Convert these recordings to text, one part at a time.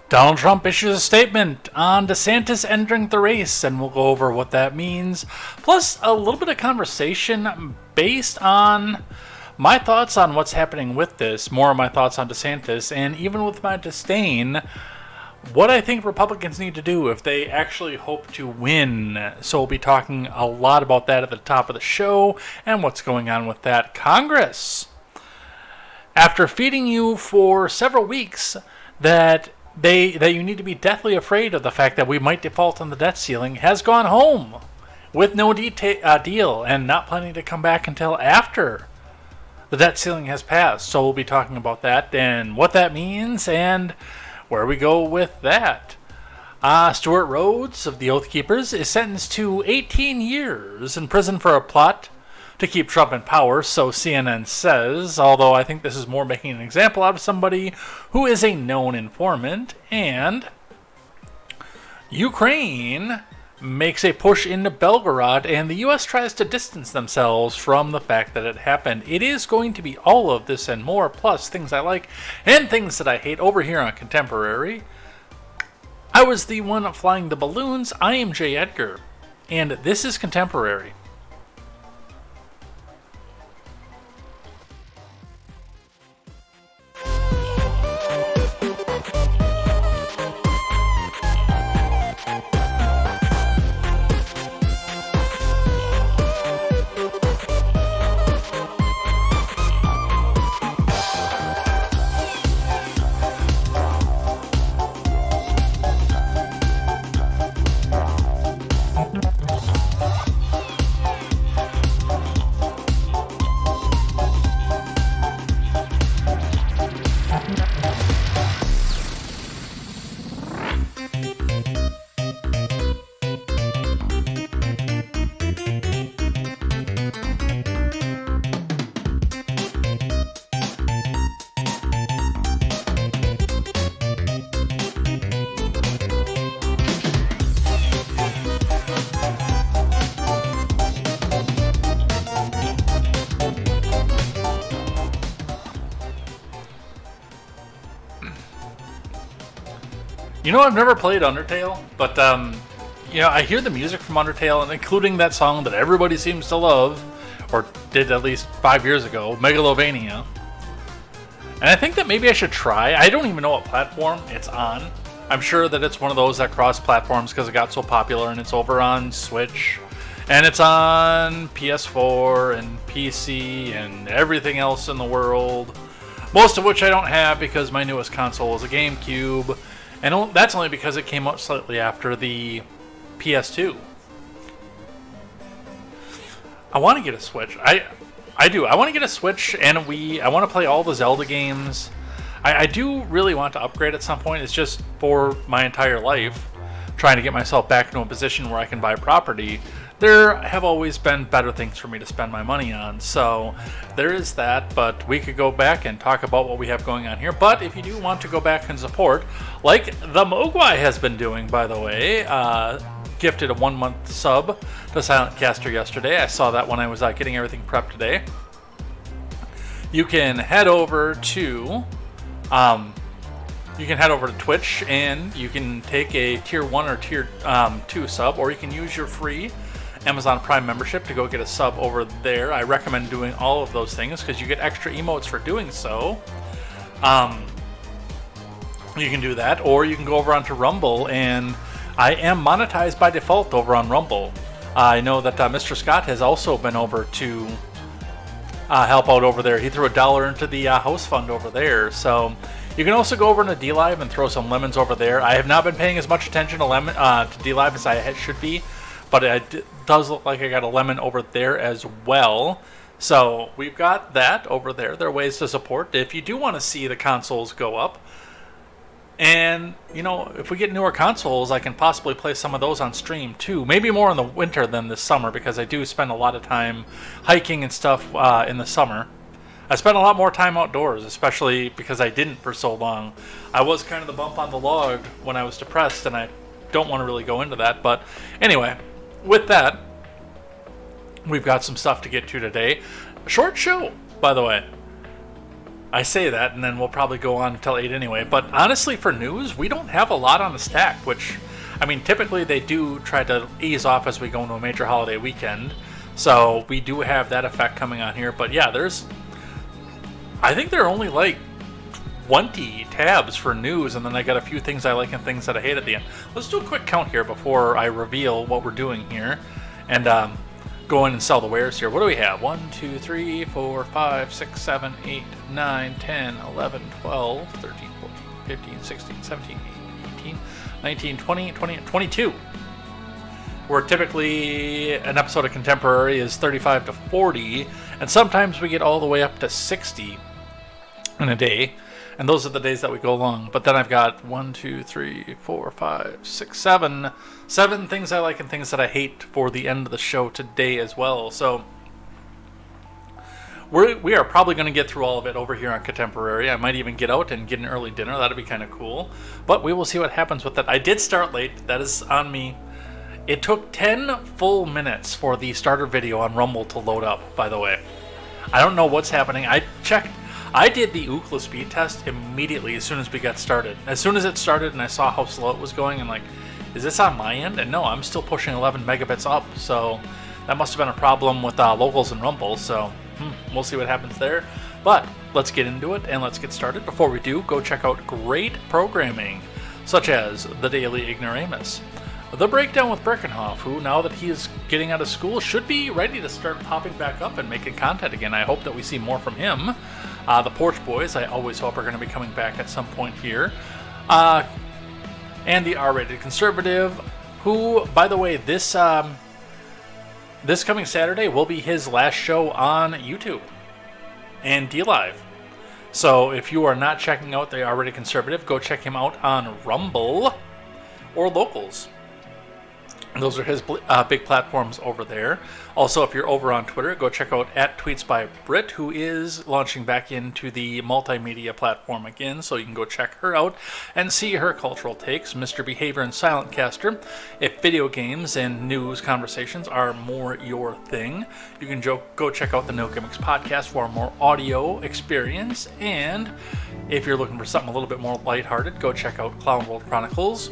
Donald Trump issues a statement on DeSantis entering the race, and we'll go over what that means. Plus, a little bit of conversation based on my thoughts on what's happening with this, more of my thoughts on DeSantis, and even with my disdain, what I think Republicans need to do if they actually hope to win. So we'll be talking a lot about that at the top of the show and what's going on with that. Congress, after feeding you for several weeks that you need to be deathly afraid of the fact that we might default on the debt ceiling, has gone home with no deal and not planning to come back until after the debt ceiling has passed. So we'll be talking about that and what that means and where we go with that. Stuart Rhodes of the Oath Keepers is sentenced to 18 years in prison for a plot to keep Trump in power, so CNN says, although I think this is more making an example out of somebody who is a known informant. And Ukraine makes a push into Belgorod, and the U.S. tries to distance themselves from the fact that it happened. It is going to be all of this and more, plus things I like and things that I hate over here on Contemporary. I was the one flying the balloons. I am J. Edgar, and this is Contemporary. You know, I've never played Undertale, but, I hear the music from Undertale, and including that song that everybody seems to love, or did at least 5 years ago, Megalovania. And I think that maybe I should try. I don't even know what platform it's on. I'm sure that it's one of those that cross platforms because it got so popular, and it's over on Switch, and it's on PS4 and PC and everything else in the world, most of which I don't have because my newest console is a GameCube. And that's only because it came out slightly after the PS2. I want to get a Switch. I do. I want to get a Switch and a Wii. I want to play all the Zelda games. I do really want to upgrade at some point. It's just for my entire life, trying to get myself back into a position where I can buy property. There have always been better things for me to spend my money on, so there is that, but we could go back and talk about what we have going on here. But if you do want to go back and support, like the Mogwai has been doing, by the way, gifted a 1-month sub to Silent Caster yesterday. I saw that when I was getting everything prepped today. You can head over to Twitch, and you can take a tier 1 or tier 2 sub, or you can use your free Amazon Prime membership to go get a sub over there. I recommend doing all of those things because you get extra emotes for doing so. You can do that, or you can go over onto Rumble, and I am monetized by default over on Rumble. I know that Mr. Scott has also been over to help out over there. He threw $1 into the house fund over there, so you can also go over into DLive and throw some lemons over there. I have not been paying as much attention to DLive as I should be, but it does look like I got a lemon over there as well. So we've got that over there. There are ways to support if you do want to see the consoles go up. And, if we get newer consoles, I can possibly play some of those on stream too. Maybe more in the winter than this summer, because I do spend a lot of time hiking and stuff in the summer. I spent a lot more time outdoors, especially because I didn't for so long. I was kind of the bump on the log when I was depressed, and I don't want to really go into that. But anyway, with that, we've got some stuff to get to today. A short show, by the way. I say that, and then we'll probably go on until 8 anyway. But honestly, for news, we don't have a lot on the stack, which, typically they do try to ease off as we go into a major holiday weekend. So we do have that effect coming on here. But yeah, I think there are only like 20 tabs for news, and then I got a few things I like and things that I hate at the end. Let's do a quick count here before I reveal what we're doing here. And go in and sell the wares here. What do we have? 1, 2, 3, 4, 5, 6, 7, 8, 9, 10, 11, 12, 13, 14, 15, 16, 17, 18, 19, 20, 22. Where typically an episode of Contemporary is 35 to 40, and sometimes we get all the way up to 60 in a day. And those are the days that we go long. But then I've got 1, 2, 3, 4, 5, 6, 7 things I like and things that I hate for the end of the show today as well. So we are probably going to get through all of it over here on Contemporary. I might even get out and get an early dinner. That'd be kind of cool. But we will see what happens with that. I did start late. That is on me. It took 10 full minutes for the starter video on Rumble to load up, by the way. I don't know what's happening. I checked. I did the Ookla speed test immediately as soon as we got started. As soon as it started and I saw how slow it was going, I'm like, is this on my end? And no, I'm still pushing 11 megabits up. So that must have been a problem with locals and Rumble. So we'll see what happens there. But let's get into it and let's get started. Before we do, go check out great programming, such as the Daily Ignoramus, The Breakdown with Birkenhoff, who, now that he is getting out of school, should be ready to start popping back up and making content again. I hope that we see more from him. The Porch Boys, I always hope, are going to be coming back at some point here. And the R-Rated Conservative, who, by the way, this coming Saturday will be his last show on YouTube and D-Live. So if you are not checking out the R-Rated Conservative, go check him out on Rumble or Locals. Those are his big platforms over there. Also, if you're over on Twitter, go check out @TweetsByBrit, who is launching back into the multimedia platform again, so you can go check her out and see her cultural takes. Mr. Behavior and Silent Caster. If video games and news conversations are more your thing, you can go check out the No Gimmicks podcast for a more audio experience. And if you're looking for something a little bit more lighthearted, go check out Clown World Chronicles.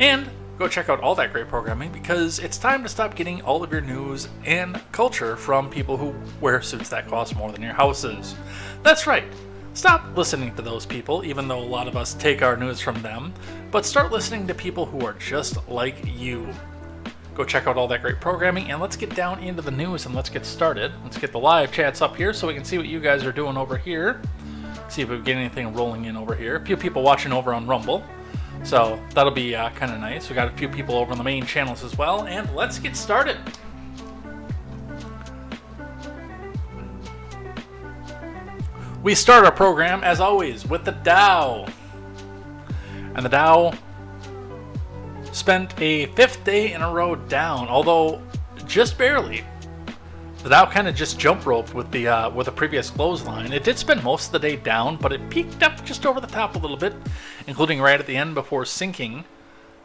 And go check out all that great programming, because it's time to stop getting all of your news and culture from people who wear suits that cost more than your houses. That's right. Stop listening to those people, even though a lot of us take our news from them, but start listening to people who are just like you. Go check out all that great programming, and let's get down into the news and let's get started. Let's get the live chats up here so we can see what you guys are doing over here. See if we get anything rolling in over here. A few people watching over on Rumble. So that'll be kind of nice. We got a few people over on the main channels as well, and let's get started. We start our program, as always, with the Dow. And the Dow spent a 5th day in a row down, although just barely. The Dow kind of just jump roped with the previous clothesline. It did spend most of the day down, but it peaked up just over the top a little bit, including right at the end before sinking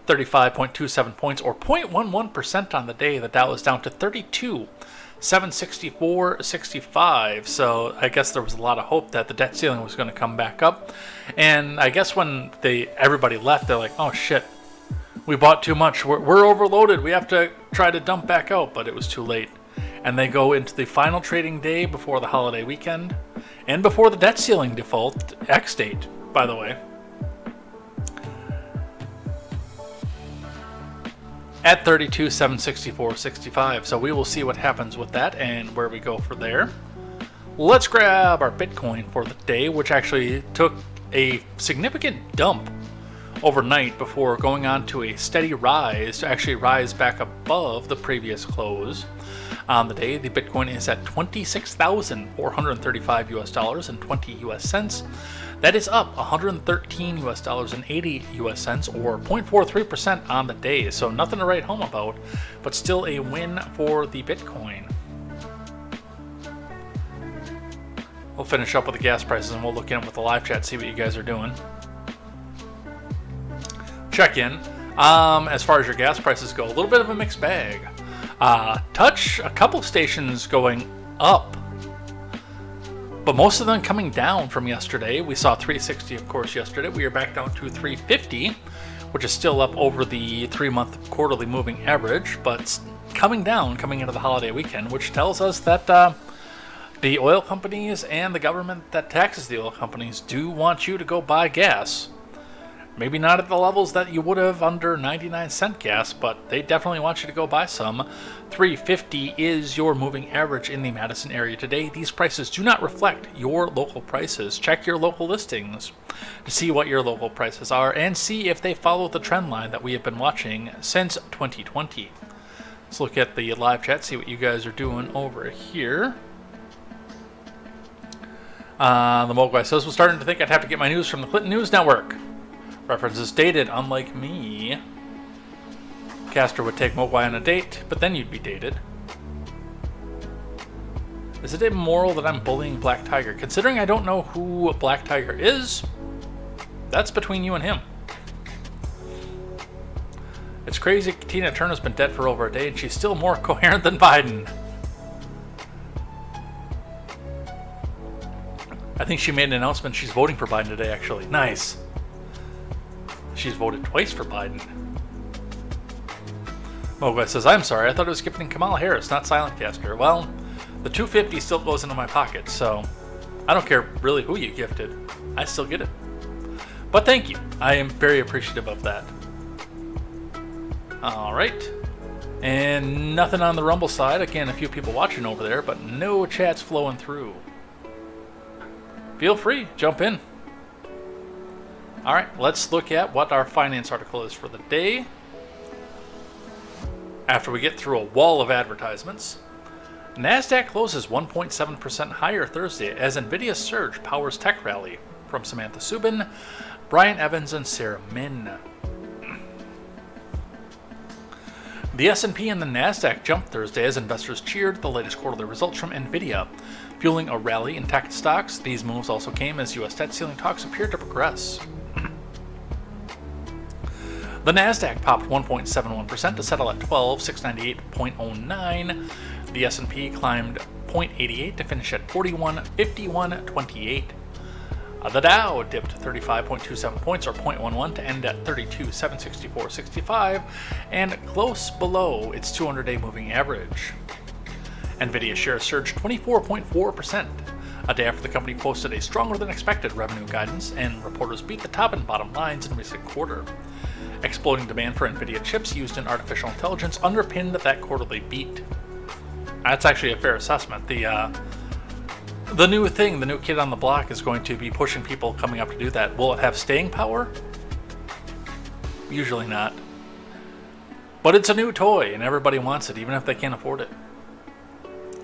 35.27 points, or 0.11% on the day. The Dow was down to 32,764.65. So I guess there was a lot of hope that the debt ceiling was going to come back up. And I guess when everybody left, they're like, oh shit, we bought too much. We're overloaded. We have to try to dump back out, but it was too late. And they go into the final trading day before the holiday weekend, and before the debt ceiling default X date, by the way, at 32,764.65. So we will see what happens with that and where we go from there. Let's grab our Bitcoin for the day, which actually took a significant dump overnight before going on to a steady rise to actually rise back above the previous close. On the day, the Bitcoin is at $26,435 US and 20 US cents. That is up $113 US and 80 US cents, or 0.43% on the day. So nothing to write home about, but still a win for the Bitcoin. We'll finish up with the gas prices and we'll look in with the live chat, see what you guys are doing. Check in. As far as your gas prices go, a little bit of a mixed bag. Touch a couple stations going up, but most of them coming down from yesterday. We saw 360, of course, yesterday. We are back down to 350, which is still up over the 3-month quarterly moving average, but coming down coming into the holiday weekend, which tells us that the oil companies and the government that taxes the oil companies do want you to go buy gas. Maybe not at the levels that you would have under 99-cent gas, but they definitely want you to go buy some. 350 is your moving average in the Madison area today. These prices do not reflect your local prices. Check your local listings to see what your local prices are and see if they follow the trend line that we have been watching since 2020. Let's look at the live chat, see what you guys are doing over here. The Mogwai says, "Was starting to think I'd have to get my news from the Clinton News Network. References dated, unlike me. Caster would take Mogwai on a date, but then you'd be dated." Is it immoral that I'm bullying Black Tiger? Considering I don't know who Black Tiger is, that's between you and him. It's crazy Tina Turner's been dead for over a day and she's still more coherent than Biden. I think she made an announcement she's voting for Biden today, actually. Nice. She's voted twice for Biden. Mogwai says, I'm sorry, I thought it was gifting Kamala Harris, not Silentcaster. Well, the $250 still goes into my pocket, so I don't care really who you gifted. I still get it. But thank you. I am very appreciative of that. Alright. And nothing on the Rumble side. Again, a few people watching over there, but no chats flowing through. Feel free, jump in. Alright, let's look at what our finance article is for the day. After we get through a wall of advertisements, NASDAQ closes 1.7% higher Thursday as Nvidia's surge powers tech rally. From Samantha Subin, Brian Evans, and Sarah Min. The S&P and the NASDAQ jumped Thursday as investors cheered the latest quarterly results from Nvidia, fueling a rally in tech stocks. These moves also came as U.S. debt ceiling talks appeared to progress. The NASDAQ popped 1.71% to settle at 12,698.09. The S&P climbed 0.88 to finish at 41,5128. The Dow dipped 35.27 points, or 0.11, to end at 32,764.65, and close below its 200-day moving average. Nvidia shares surged 24.4%, a day after the company posted a stronger than expected revenue guidance, and reporters beat the top and bottom lines in recent quarter. Exploding demand for Nvidia chips used in artificial intelligence underpinned that quarterly beat. That's actually a fair assessment. The new thing, the new kid on the block, is going to be pushing people coming up to do that. Will it have staying power? Usually not. But it's a new toy, and everybody wants it, even if they can't afford it.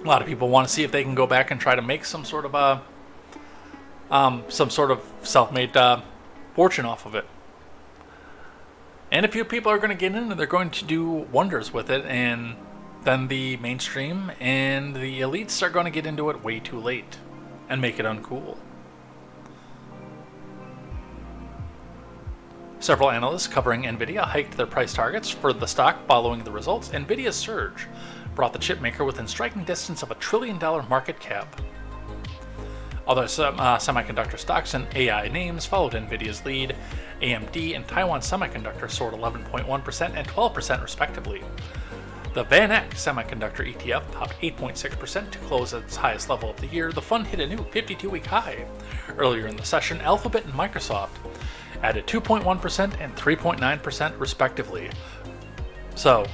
A lot of people want to see if they can go back and try to make some sort of self-made fortune off of it. And a few people are going to get in, and they're going to do wonders with it, and then the mainstream and the elites are going to get into it way too late and make it uncool. Several analysts covering Nvidia hiked their price targets for the stock following the results. Nvidia's surge brought the chipmaker within striking distance of $1 trillion market cap. Other semiconductor stocks and AI names followed Nvidia's lead. AMD and Taiwan Semiconductor soared 11.1% and 12% respectively. The VanEck Semiconductor ETF popped 8.6% to close at its highest level of the year. The fund hit a new 52-week high. Earlier in the session, Alphabet and Microsoft added 2.1% and 3.9% respectively. So,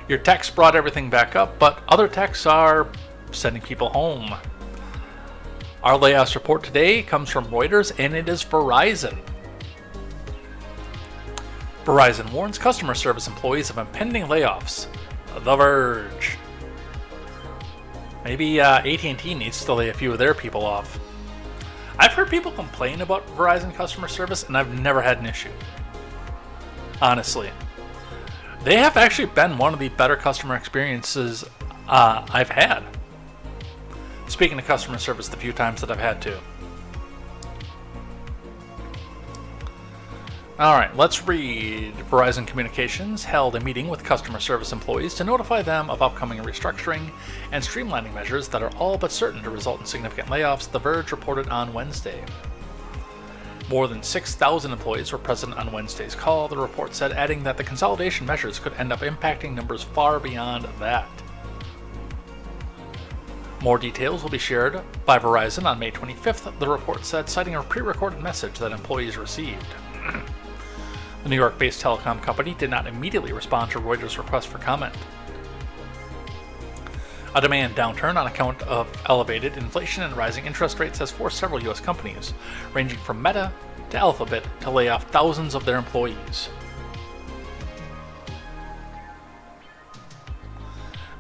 your techs brought everything back up, but other techs are sending people home. Our layoffs report today comes from Reuters, and it is Verizon. Verizon warns customer service employees of impending layoffs. The Verge. Maybe AT&T needs to lay a few of their people off. I've heard people complain about Verizon customer service, and I've never had an issue. Honestly. They have actually been one of the better customer experiences I've had. Speaking of customer service, the few times that I've had to. Alright, let's read. Verizon Communications held a meeting with customer service employees to notify them of upcoming restructuring and streamlining measures that are all but certain to result in significant layoffs, The Verge reported on Wednesday. More than 6,000 employees were present on Wednesday's call, the report said, adding that the consolidation measures could end up impacting numbers far beyond that. More details will be shared by Verizon on May 25th, the report said, citing a pre-recorded message that employees received. The New York-based telecom company did not immediately respond to Reuters' request for comment. A demand downturn on account of elevated inflation and rising interest rates has forced several U.S. companies, ranging from Meta to Alphabet, to lay off thousands of their employees.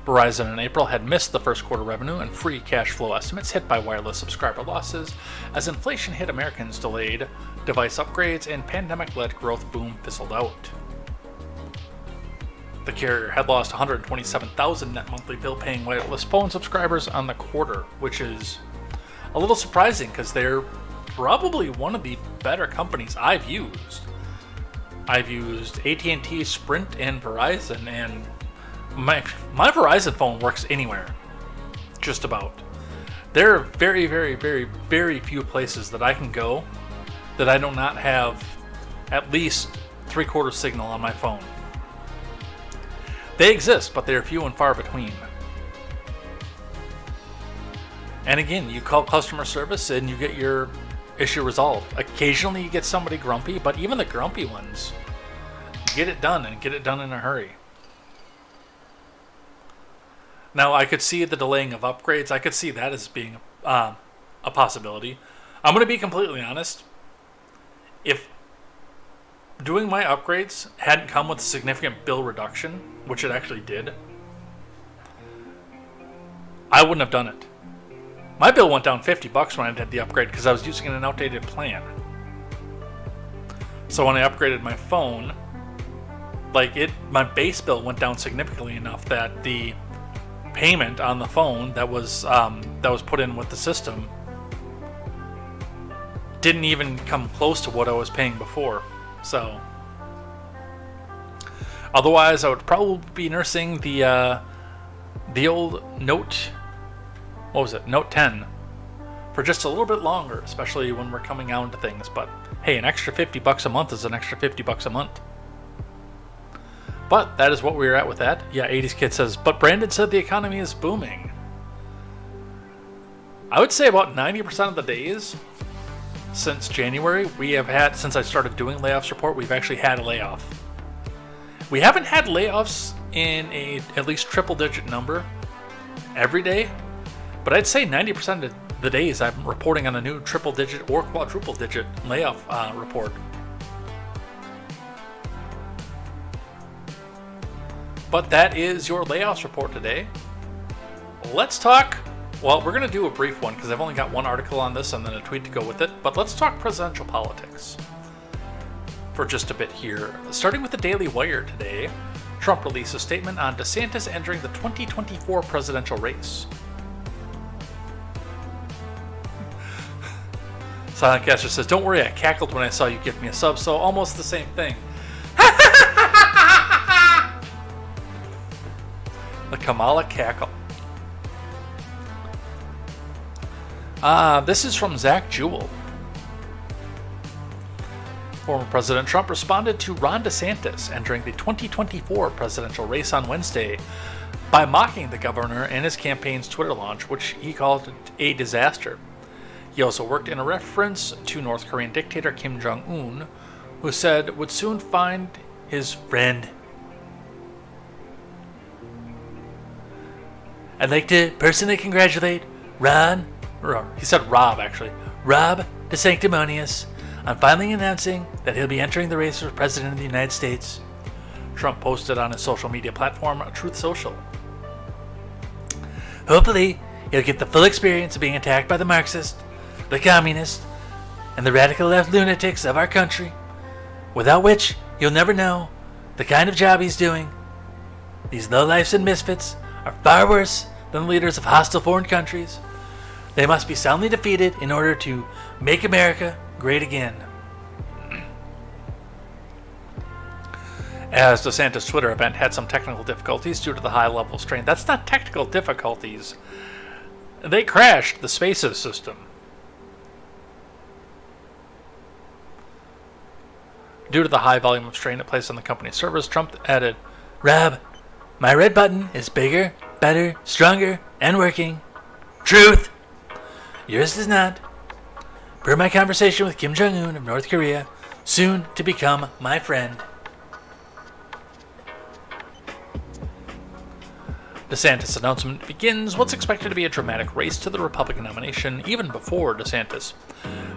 Verizon in April had missed the first quarter revenue and free cash flow estimates hit by wireless subscriber losses as inflation hit Americans, delayed device upgrades, and pandemic-led growth boom fizzled out. The carrier had lost 127,000 net monthly bill-paying wireless phone subscribers on the quarter, which is a little surprising because they're probably one of the better companies I've used. I've used AT&T, Sprint, and Verizon, and my Verizon phone works anywhere, just about. There are very, very, very, very few places that I can go that I do not have at least 3/4 signal on my phone. They exist, but they're few and far between. And again, you call customer service and you get your issue resolved. Occasionally you get somebody grumpy, but even the grumpy ones get it done, and get it done in a hurry. Now, I could see the delaying of upgrades. I could see that as being a possibility. I'm going to be completely honest. If doing my upgrades hadn't come with a significant bill reduction, which it actually did, I wouldn't have done it. My bill went down $50 when I did the upgrade because I was using an outdated plan. So when I upgraded my phone, my base bill went down significantly enough that the payment on the phone that was put in with the system didn't even come close to what I was paying before. So otherwise, I would probably be nursing the old Note. What was it? Note 10 for just a little bit longer, especially when we're coming out into things. But hey, an extra $50 a month is an extra $50 a month. But that is what we were at with that. Yeah, 80s Kid says, but Brandon said the economy is booming. I would say about 90% of the days since January, since I started doing layoffs report, we've actually had a layoff. We haven't had layoffs in at least triple-digit number every day, but I'd say 90% of the days I'm reporting on a new triple-digit or quadruple-digit layoff report. But that is your layoffs report today. Let's talk. Well, we're going to do a brief one because I've only got one article on this and then a tweet to go with it. But let's talk presidential politics for just a bit here. Starting with the Daily Wire today, Trump released a statement on DeSantis entering the 2024 presidential race. Silentcaster says, don't worry, I cackled when I saw you give me a sub, so almost the same thing. The Kamala cackle. This is from Zach Jewell. Former President Trump responded to Ron DeSantis entering the 2024 presidential race on Wednesday by mocking the governor and his campaign's Twitter launch, which he called a disaster. He also worked in a reference to North Korean dictator Kim Jong-un, who said would soon find his friend. I'd like to personally congratulate he said Rob actually, Rob DeSanctimonious, on finally announcing that he'll be entering the race for President of the United States. Trump posted on his social media platform, Truth Social. Hopefully, he'll get the full experience of being attacked by the Marxist, the communist, and the radical left lunatics of our country, without which you'll never know the kind of job he's doing. These lowlifes and misfits are far worse than the leaders of hostile foreign countries. They must be soundly defeated in order to make America great again. As DeSantis' Twitter event had some technical difficulties due to the high level of strain. That's not technical difficulties. They crashed the Spaces system. Due to the high volume of strain it placed on the company's servers, Trump added, Rob, my red button is bigger, better, stronger, and working. Truth! Yours does not. Per my conversation with Kim Jong-un of North Korea, soon to become my friend. DeSantis' announcement begins what's expected to be a dramatic race to the Republican nomination. Even before DeSantis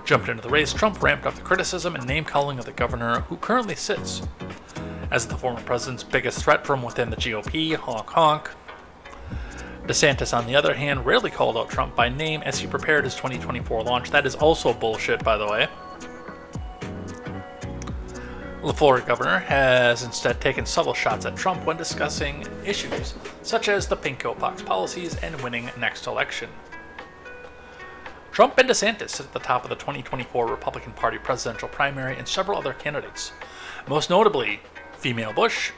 jumped into the race, Trump ramped up the criticism and name-calling of the governor, who currently sits as the former president's biggest threat from within the GOP, honk honk. DeSantis, on the other hand, rarely called out Trump by name as he prepared his 2024 launch. That is also bullshit, by the way. The Florida governor has instead taken subtle shots at Trump when discussing issues such as the pinkpox policies and winning next election. Trump and DeSantis sit at the top of the 2024 Republican Party presidential primary and several other candidates, most notably female Bush,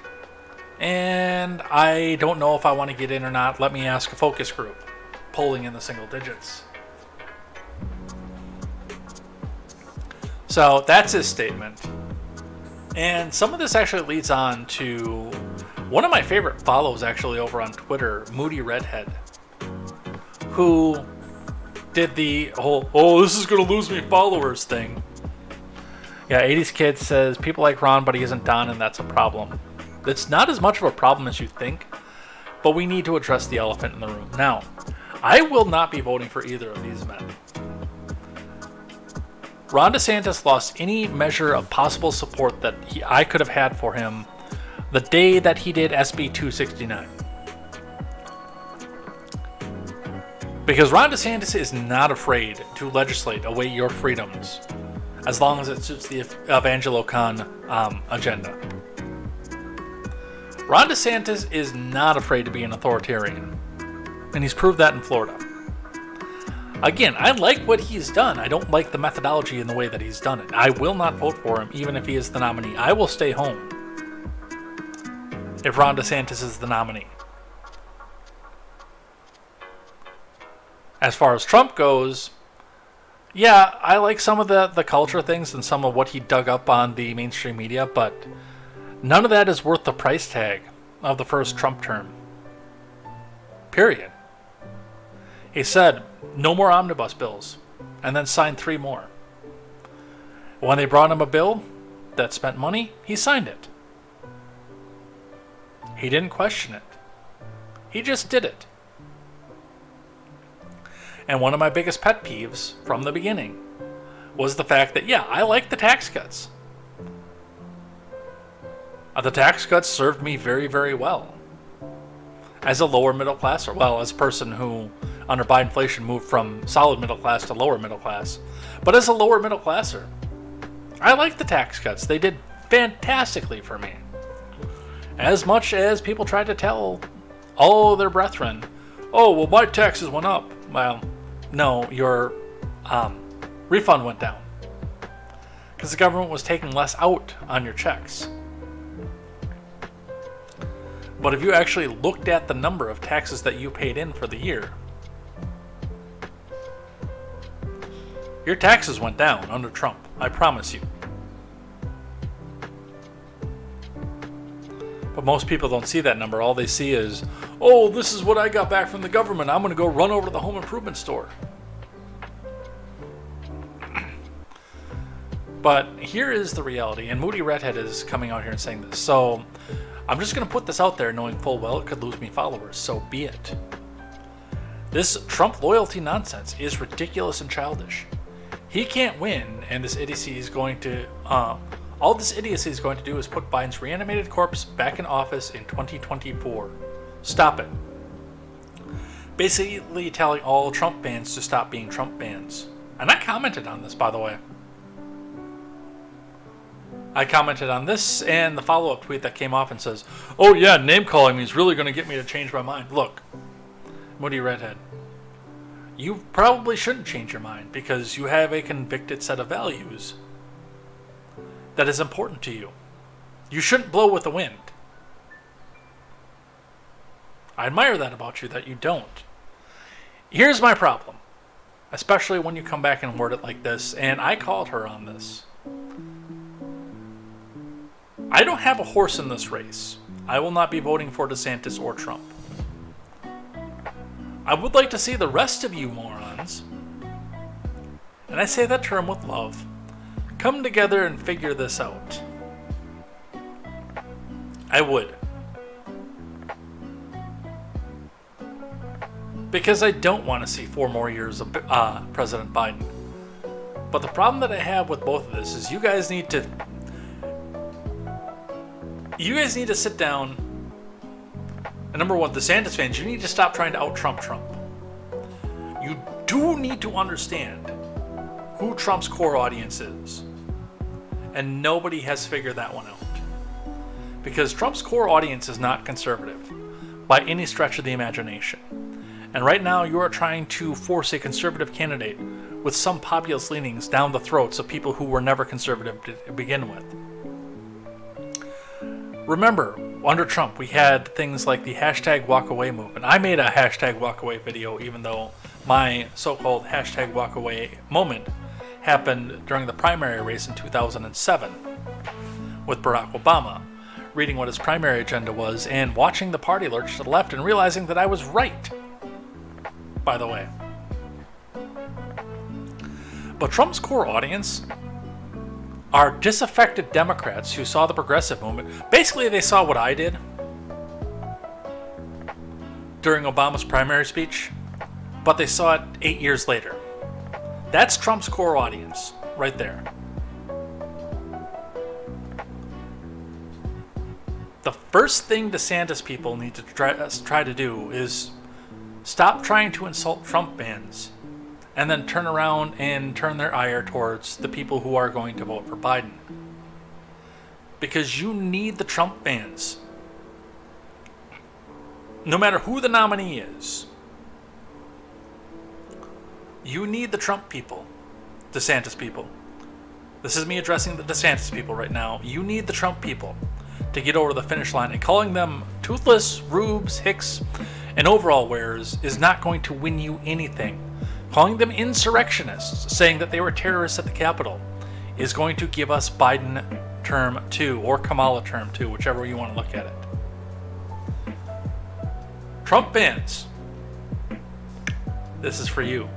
and I don't know if I want to get in or not. Let me ask a focus group, polling in the single digits. So that's his statement. And some of this actually leads on to one of my favorite follows actually over on Twitter, Moody Redhead, who did the whole, oh, this is going to lose me followers thing. Yeah, 80s Kid says, people like Ron, but he isn't Don, and that's a problem. It's not as much of a problem as you think, but we need to address the elephant in the room. Now, I will not be voting for either of these men. Ron DeSantis lost any measure of possible support that I could have had for him the day that he did SB 269. Because Ron DeSantis is not afraid to legislate away your freedoms as long as it suits the Evangelo-Con agenda. Ron DeSantis is not afraid to be an authoritarian, and he's proved that in Florida. Again, I like what he's done. I don't like the methodology in the way that he's done it. I will not vote for him, even if he is the nominee. I will stay home if Ron DeSantis is the nominee. As far as Trump goes, yeah, I like some of the culture things and some of what he dug up on the mainstream media, but none of that is worth the price tag of the first Trump term. Period. He said, no more omnibus bills, and then signed 3 more. When they brought him a bill that spent money, he signed it. He didn't question it. He just did it. And one of my biggest pet peeves from the beginning was the fact that, yeah, I like the tax cuts. The tax cuts served me very, very well. As a lower middle class, or well, as a person who under Biden-inflation moved from solid middle class to lower middle class. But as a lower middle classer, I like the tax cuts. They did fantastically for me. As much as people tried to tell all their brethren, oh, well, my taxes went up. Well, no, your refund went down. Because the government was taking less out on your checks. But if you actually looked at the number of taxes that you paid in for the year, your taxes went down under Trump, I promise you. But most people don't see that number. All they see is, oh, this is what I got back from the government. I'm going to go run over to the home improvement store. But here is the reality, and Moody Redhead is coming out here and saying this. So I'm just going to put this out there knowing full well it could lose me followers, so be it. This Trump loyalty nonsense is ridiculous and childish. He can't win, and this idiocy is going to, all this idiocy is going to do is put Biden's reanimated corpse back in office in 2024. Stop it. Basically telling all Trump fans to stop being Trump fans. And I commented on this, by the way. I commented on this and the follow-up tweet that came off and says, oh yeah, name calling me is really going to get me to change my mind. Look, Moody Redhead, you probably shouldn't change your mind because you have a convicted set of values that is important to you. You shouldn't blow with the wind. I admire that about you, that you don't. Here's my problem, especially when you come back and word it like this, and I called her on this. I don't have a horse in this race. I will not be voting for DeSantis or Trump. I would like to see the rest of you morons, and I say that term with love, come together and figure this out. I would. Because I don't want to see 4 more years of President Biden. But the problem that I have with both of this is you guys need to sit down. And number one, DeSantis fans, you need to stop trying to out-Trump Trump. You do need to understand who Trump's core audience is. And nobody has figured that one out. Because Trump's core audience is not conservative, by any stretch of the imagination. And right now you are trying to force a conservative candidate with some populist leanings down the throats of people who were never conservative to begin with. Remember, under Trump, we had things like the hashtag walkaway movement. I made a hashtag walkaway video, even though my so-called hashtag walkaway moment happened during the primary race in 2007 with Barack Obama, reading what his primary agenda was and watching the party lurch to the left and realizing that I was right, by the way. But Trump's core audience are disaffected Democrats who saw the progressive movement. Basically, they saw what I did during Obama's primary speech, but they saw it 8 years later. That's Trump's core audience, right there. The first thing DeSantis people need to try to do is stop trying to insult Trump fans and then turn around and turn their ire towards the people who are going to vote for Biden. Because you need the Trump fans. No matter who the nominee is, you need the Trump people, DeSantis people. This is me addressing the DeSantis people right now. You need the Trump people to get over the finish line, and calling them toothless, rubes, hicks, and overall wearers is not going to win you anything. Calling them insurrectionists, saying that they were terrorists at the Capitol, is going to give us Biden term 2 or Kamala term 2, whichever you want to look at it. Trump fans, this is for you.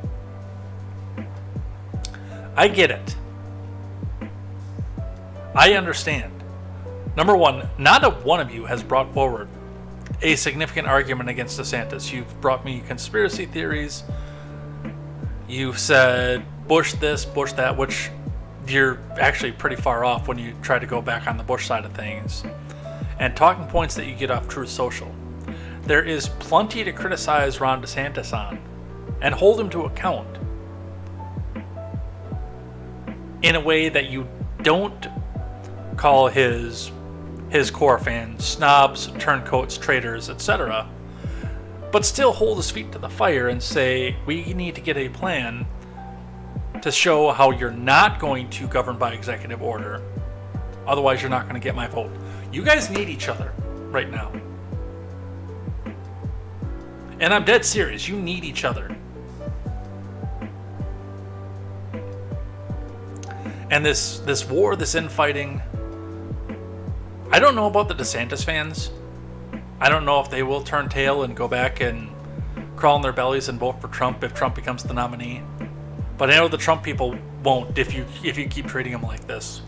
I get it. I understand. Number one, not a one of you has brought forward a significant argument against DeSantis. You've brought me conspiracy theories. You've said Bush this, Bush that, which you're actually pretty far off when you try to go back on the Bush side of things. And talking points that you get off Truth Social. There is plenty to criticize Ron DeSantis on and hold him to account in a way that you don't call his core fans snobs, turncoats, traitors, etc., but still hold his feet to the fire and say, we need to get a plan to show how you're not going to govern by executive order. Otherwise, you're not going to get my vote. You guys need each other right now. And I'm dead serious. You need each other. And this war, this infighting, I don't know about the DeSantis fans. I don't know if they will turn tail and go back and crawl on their bellies and vote for Trump if Trump becomes the nominee. But I know the Trump people won't if you keep treating him like this.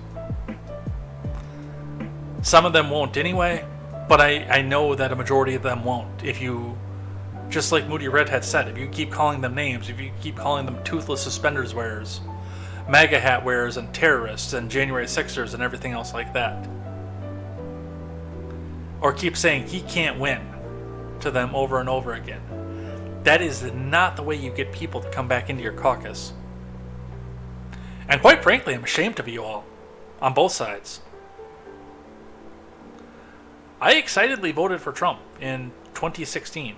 Some of them won't anyway, but I know that a majority of them won't. If you, just like Moody Redhead said, if you keep calling them names, if you keep calling them toothless suspenders wearers, MAGA hat wearers, and terrorists, and January 6ers, and everything else like that, or keep saying he can't win to them over and over again, that is not the way you get people to come back into your caucus. And quite frankly, I'm ashamed of you all, on both sides. I excitedly voted for Trump in 2016.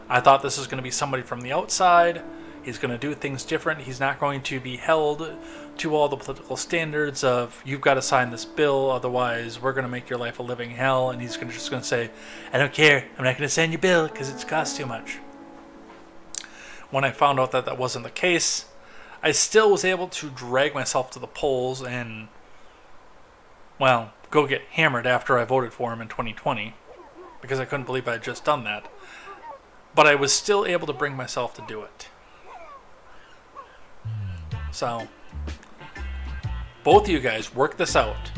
I thought this was going to be somebody from the outside. He's going to do things different. He's not going to be held to all the political standards of, you've got to sign this bill, otherwise we're going to make your life a living hell. And he's just going to say, I don't care, I'm not going to sign your bill because it's cost too much. When I found out that that wasn't the case, I still was able to drag myself to the polls and, well, go get hammered after I voted for him in 2020, because I couldn't believe I had just done that. But I was still able to bring myself to do it. So, both of you guys, work this out.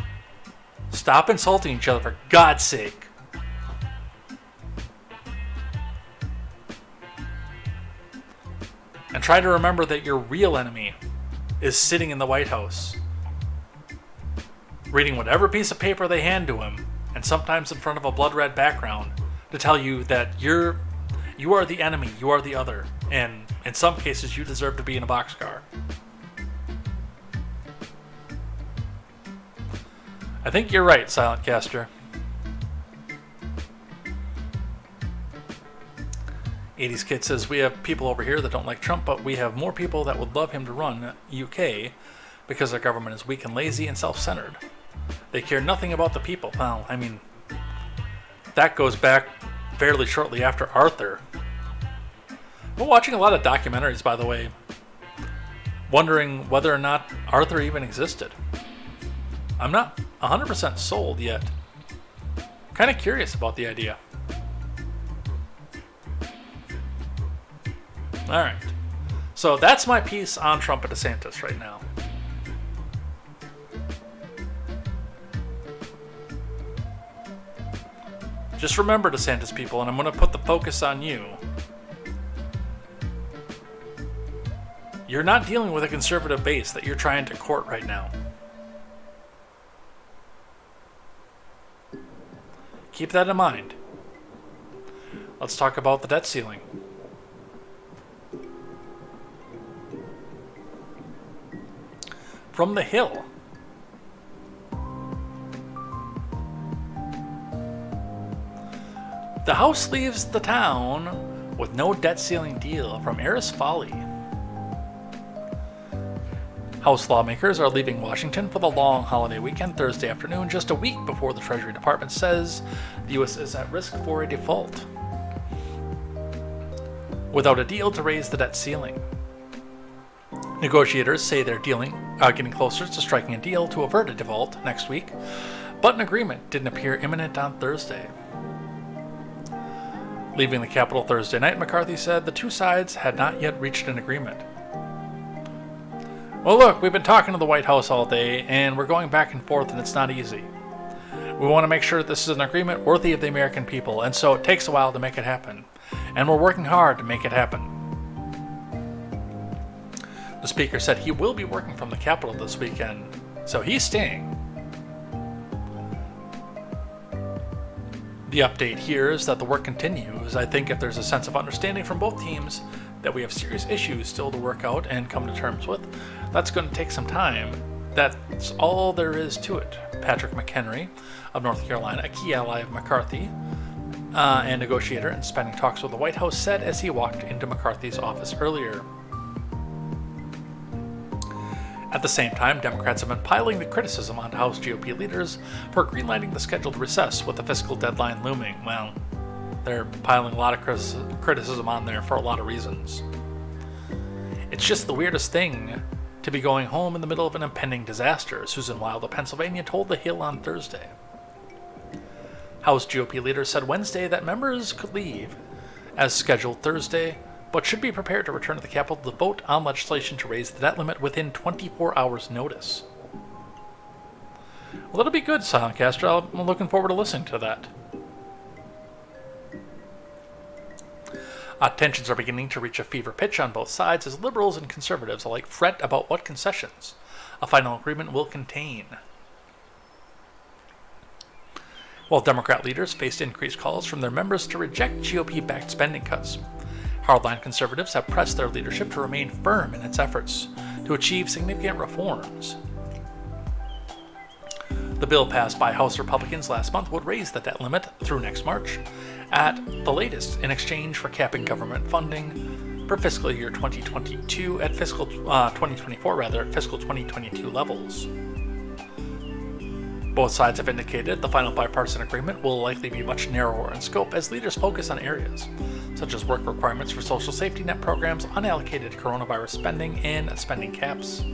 Stop insulting each other, for God's sake. And try to remember that your real enemy is sitting in the White House, reading whatever piece of paper they hand to him, and sometimes in front of a blood red background, to tell you that you are the enemy, you are the other, and in some cases you deserve to be in a boxcar. I think you're right, Silent Caster. 80s Kid says, we have people over here that don't like Trump, but we have more people that would love him to run UK because their government is weak and lazy and self-centered. They care nothing about the people. Well, I mean, that goes back fairly shortly after Arthur. We're watching a lot of documentaries, by the way, wondering whether or not Arthur even existed. I'm not 100% sold yet. Kind of curious about the idea. Alright. So that's my piece on Trump and DeSantis right now. Just remember, DeSantis people, and I'm going to put the focus on you. You're not dealing with a conservative base that you're trying to court right now. Keep that in mind. Let's talk about the debt ceiling. From the Hill. The House leaves the town with no debt ceiling deal from Eris Folly. House lawmakers are leaving Washington for the long holiday weekend Thursday afternoon, just a week before the Treasury Department says the U.S. is at risk for a default, without a deal to raise the debt ceiling. Negotiators say they're getting closer to striking a deal to avert a default next week, but an agreement didn't appear imminent on Thursday. Leaving the Capitol Thursday night, McCarthy said the two sides had not yet reached an agreement. Well, look, we've been talking to the White House all day, and we're going back and forth, and it's not easy. We want to make sure that this is an agreement worthy of the American people, and so it takes a while to make it happen. And we're working hard to make it happen. The Speaker said he will be working from the Capitol this weekend, so he's staying. The update here is that the work continues. I think if there's a sense of understanding from both teams that we have serious issues still to work out and come to terms with, that's going to take some time. That's all there is to it. Patrick McHenry of North Carolina, a key ally of McCarthy and negotiator in spending talks with the White House, said as he walked into McCarthy's office earlier. At the same time, Democrats have been piling the criticism onto House GOP leaders for greenlighting the scheduled recess with the fiscal deadline looming. Well, they're piling a lot of criticism on there for a lot of reasons. It's just the weirdest thing to be going home in the middle of an impending disaster, Susan Wild of Pennsylvania told The Hill on Thursday. House GOP leaders said Wednesday that members could leave as scheduled Thursday, but should be prepared to return to the Capitol to vote on legislation to raise the debt limit within 24 hours' notice. Well, that'll be good, Silent Caster. I'm looking forward to listening to that. Tensions are beginning to reach a fever pitch on both sides as liberals and conservatives alike fret about what concessions a final agreement will contain. While Democrat leaders faced increased calls from their members to reject GOP-backed spending cuts, hardline conservatives have pressed their leadership to remain firm in its efforts to achieve significant reforms. The bill passed by House Republicans last month would raise the debt limit through next March, at the latest in exchange for capping government funding for fiscal year 2022 at fiscal 2024 at fiscal 2022 levels. Both sides have indicated the final bipartisan agreement will likely be much narrower in scope as leaders focus on areas such as work requirements for social safety net programs, unallocated coronavirus spending, and spending caps.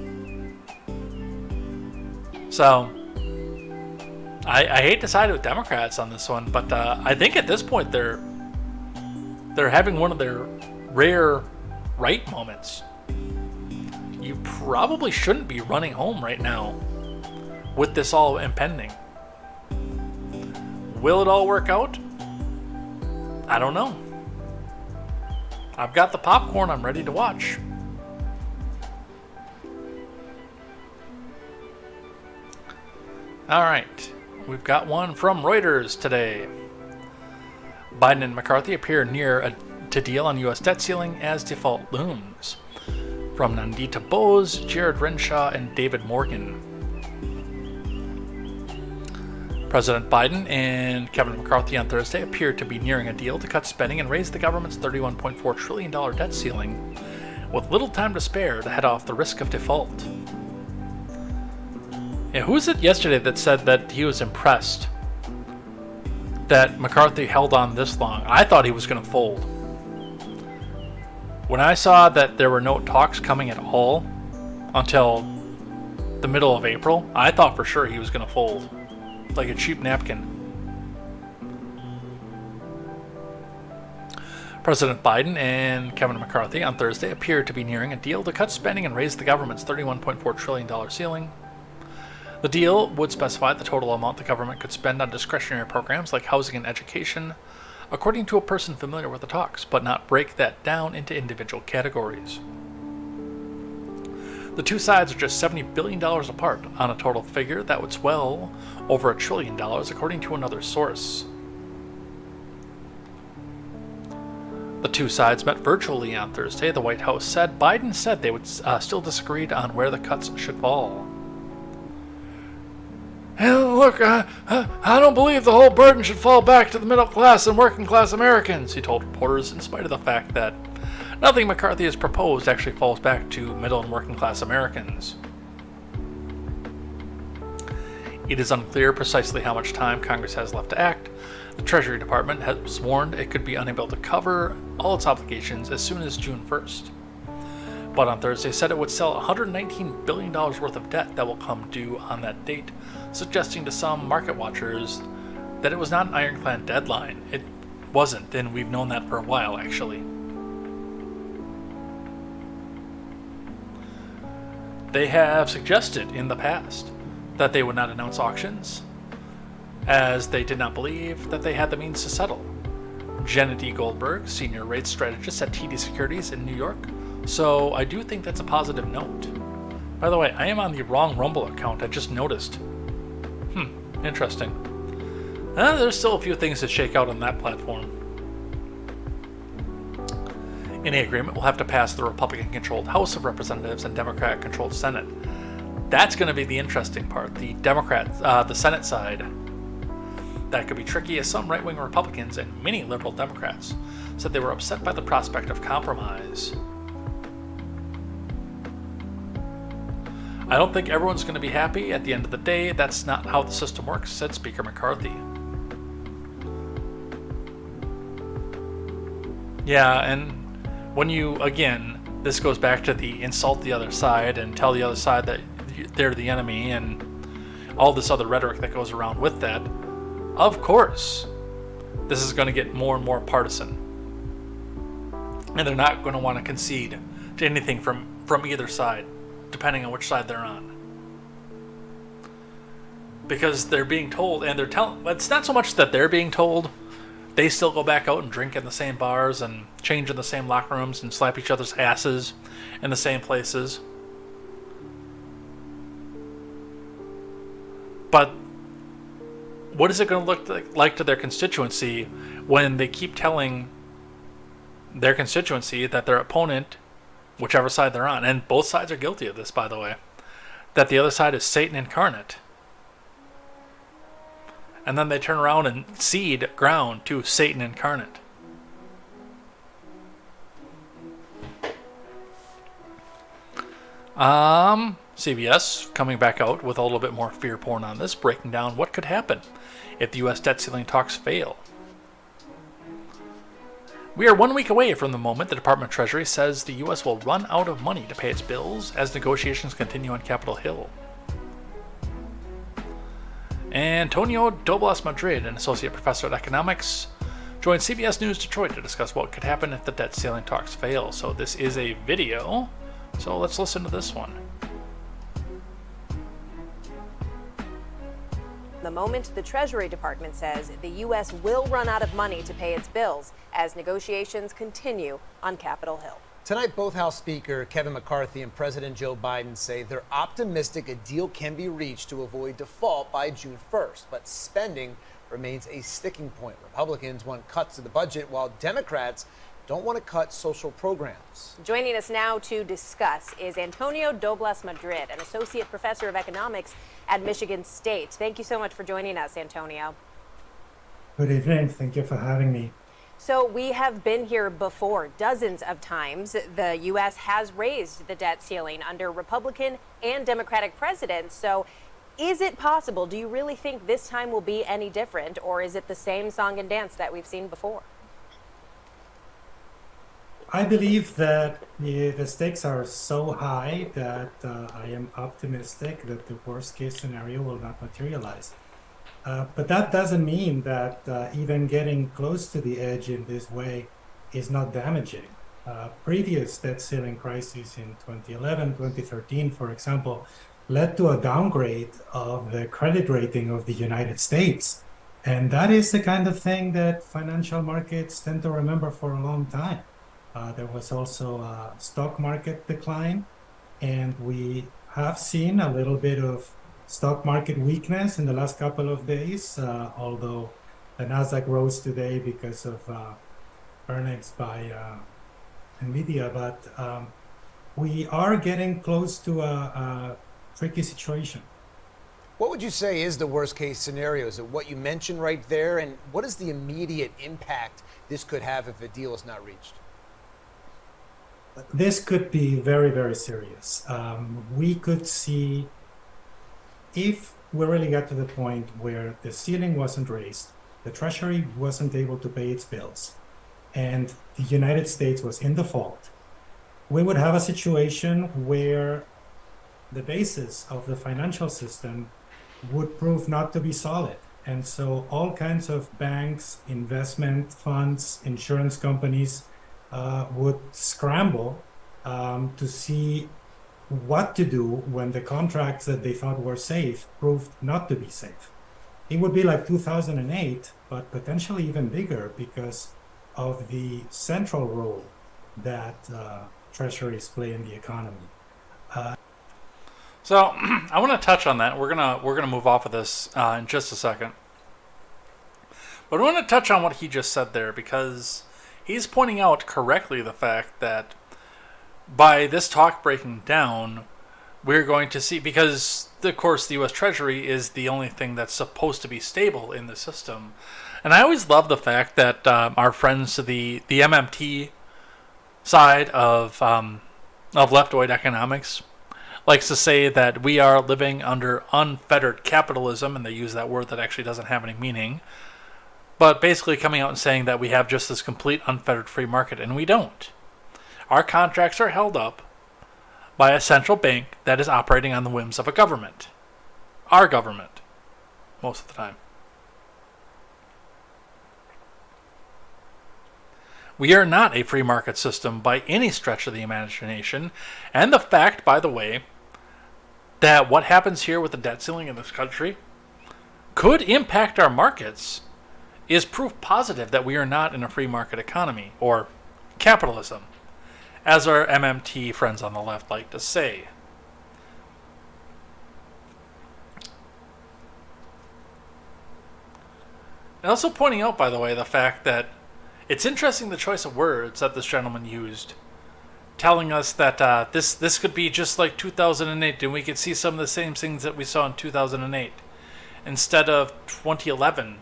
So, I hate to side with Democrats on this one, but I think at this point they're having one of their rare right moments. You probably shouldn't be running home right now with this all impending. Will it all work out? I don't know. I've got the popcorn, I'm ready to watch. All right. We've got one from Reuters today. Biden and McCarthy appear near to deal on U.S. debt ceiling as default looms. From Nandita Bose, Jared Renshaw, and David Morgan. President Biden and Kevin McCarthy on Thursday appear to be nearing a deal to cut spending and raise the government's $31.4 trillion debt ceiling, with little time to spare to head off the risk of default. Yeah, who was it yesterday that said that he was impressed that McCarthy held on this long? I thought he was going to fold. When I saw that there were no talks coming at all until the middle of April, I thought for sure he was going to fold like a cheap napkin. President Biden and Kevin McCarthy on Thursday appear to be nearing a deal to cut spending and raise the government's $31.4 trillion ceiling. The deal would specify the total amount the government could spend on discretionary programs like housing and education, according to a person familiar with the talks, but not break that down into individual categories. The two sides are just $70 billion apart on a total figure that would swell over $1 trillion, according to another source. The two sides met virtually on Thursday, the White House said. Biden said they would still disagree on where the cuts should fall. And look, I don't believe the whole burden should fall back to the middle class and working class Americans, he told reporters, in spite of the fact that nothing McCarthy has proposed actually falls back to middle and working class Americans. It is unclear precisely how much time Congress has left to act. The Treasury Department has warned it could be unable to cover all its obligations as soon as June 1st. But on Thursday said it would sell $119 billion worth of debt that will come due on that date, suggesting to some market watchers that it was not an ironclad deadline. It wasn't, and we've known that for a while, actually. They have suggested in the past that they would not announce auctions, as they did not believe that they had the means to settle. Janet E. Goldberg, senior rates strategist at TD Securities in New York. So I do think that's a positive note. By the way, I am on the wrong Rumble account. I just noticed. Interesting. There's still a few things to shake out on that platform. Any agreement will have to pass the Republican-controlled House of Representatives and Democrat-controlled Senate. That's going to be the interesting part. The the Senate side. That could be tricky, as some right-wing Republicans and many liberal Democrats said they were upset by the prospect of compromise. I don't think everyone's going to be happy. At the end of the day, that's not how the system works, said Speaker McCarthy. Yeah, and when you, again, this goes back to the insult the other side and tell the other side that they're the enemy and all this other rhetoric that goes around with that, of course, this is going to get more and more partisan. And they're not going to want to concede to anything from either side, depending on which side they're on. Because they're being told, and they're telling, it's not so much that they're being told, they still go back out and drink in the same bars and change in the same locker rooms and slap each other's asses in the same places. But what is it going to look like to their constituency when they keep telling their constituency that their opponent, whichever side they're on, and both sides are guilty of this, by the way, that the other side is Satan incarnate. And then they turn around and cede ground to Satan incarnate. CBS coming back out with a little bit more fear porn on this, breaking down what could happen if the U.S. debt ceiling talks fail. We are 1 week away from the moment the Department of Treasury says the U.S. will run out of money to pay its bills as negotiations continue on Capitol Hill. Antonio Doblas Madrid, an associate professor at economics, joined CBS News Detroit to discuss what could happen if the debt ceiling talks fail. So this is a video, so let's listen to this one. The moment the Treasury Department says the U.S. will run out of money to pay its bills as negotiations continue on Capitol Hill. Tonight, both House Speaker Kevin McCarthy and President Joe Biden say they're optimistic a deal can be reached to avoid default by June 1st, but spending remains a sticking point. Republicans want cuts to the budget, while Democrats don't want to cut social programs. Joining us now to discuss is Antonio Dobles Madrid, an associate professor of economics at Michigan State. Thank you so much for joining us, Antonio. Good evening. Thank you for having me. So we have been here before dozens of times. The U.S. has raised the debt ceiling under Republican and Democratic presidents. So is it possible? Do you really think this time will be any different, or is it the same song and dance that we've seen before? I believe that the stakes are so high that I am optimistic that the worst case scenario will not materialize. But that doesn't mean that even getting close to the edge in this way is not damaging. Previous debt ceiling crises in 2011, 2013, for example, led to a downgrade of the credit rating of the United States. And that is the kind of thing that financial markets tend to remember for a long time. There was also a stock market decline, and we have seen a little bit of stock market weakness in the last couple of days, although the Nasdaq rose today because of earnings by NVIDIA. But we are getting close to a tricky situation. What would you say is the worst case scenario? Is it what you mentioned right there? And what is the immediate impact this could have if a deal is not reached? This could be very, very serious. We could see, if we really got to the point where the ceiling wasn't raised, the Treasury wasn't able to pay its bills, and the United States was in default, we would have a situation where the basis of the financial system would prove not to be solid. And so all kinds of banks, investment funds, insurance companies would scramble to see what to do when the contracts that they thought were safe proved not to be safe. It would be like 2008, but potentially even bigger because of the central role that treasuries play in the economy. So I want to touch on that. We're gonna move off of this in just a second, but I want to touch on what he just said there, because he's pointing out correctly the fact that by this talk breaking down, we're going to see, because of course the U.S. Treasury is the only thing that's supposed to be stable in the system. And I always love the fact that our friends to the MMT side of leftoid economics likes to say that we are living under unfettered capitalism, and they use that word that actually doesn't have any meaning, but basically coming out and saying that we have just this complete unfettered free market, and we don't. Our contracts are held up by a central bank that is operating on the whims of a government. Our government, most of the time. We are not a free market system by any stretch of the imagination, and the fact, by the way, that what happens here with the debt ceiling in this country could impact our markets is proof positive that we are not in a free market economy, or capitalism, as our MMT friends on the left like to say. And also pointing out, by the way, the fact that it's interesting the choice of words that this gentleman used, telling us that this could be just like 2008, and we could see some of the same things that we saw in 2008, instead of 2011,